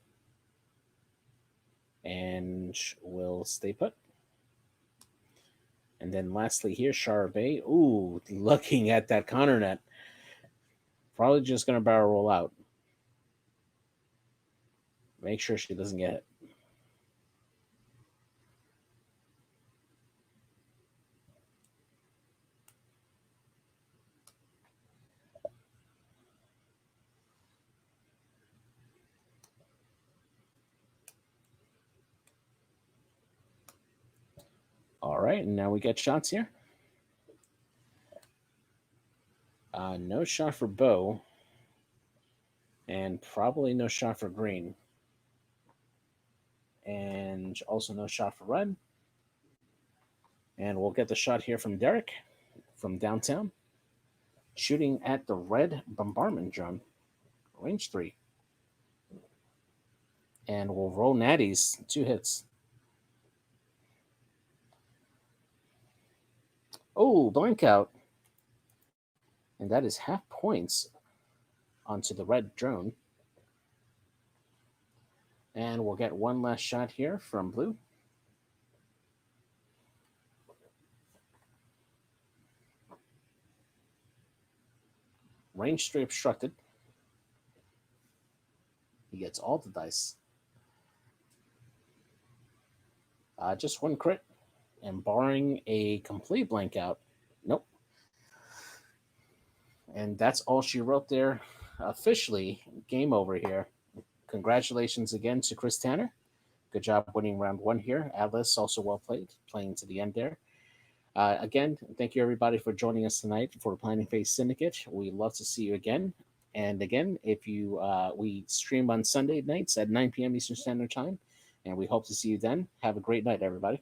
and will stay put. And then lastly here, Shara Bay. Ooh, looking at that Connor net. Probably just going to barrel roll out. Make sure she doesn't get hit. All right, and now we get shots here. No shot for Bo. And probably no shot for green. And also no shot for red. And we'll get the shot here from Derek from downtown. Shooting at the red bombardment drone. Range 3. And we'll roll natties. 2 hits. Oh, blank out. And that is half points onto the red drone. And we'll get one last shot here from blue. Range 3 obstructed. He gets all the dice. Just 1 crit. And barring a complete blank out, nope. And that's all she wrote there. Officially, game over here. Congratulations again to Chris Tanner. Good job winning round 1 here. Atlas also well played, playing to the end there. Again, thank you everybody for joining us tonight for Planning Phase Syndicate. We love to see you again. And again, if you we stream on Sunday nights at 9 p.m. Eastern Standard Time, and we hope to see you then. Have a great night, everybody.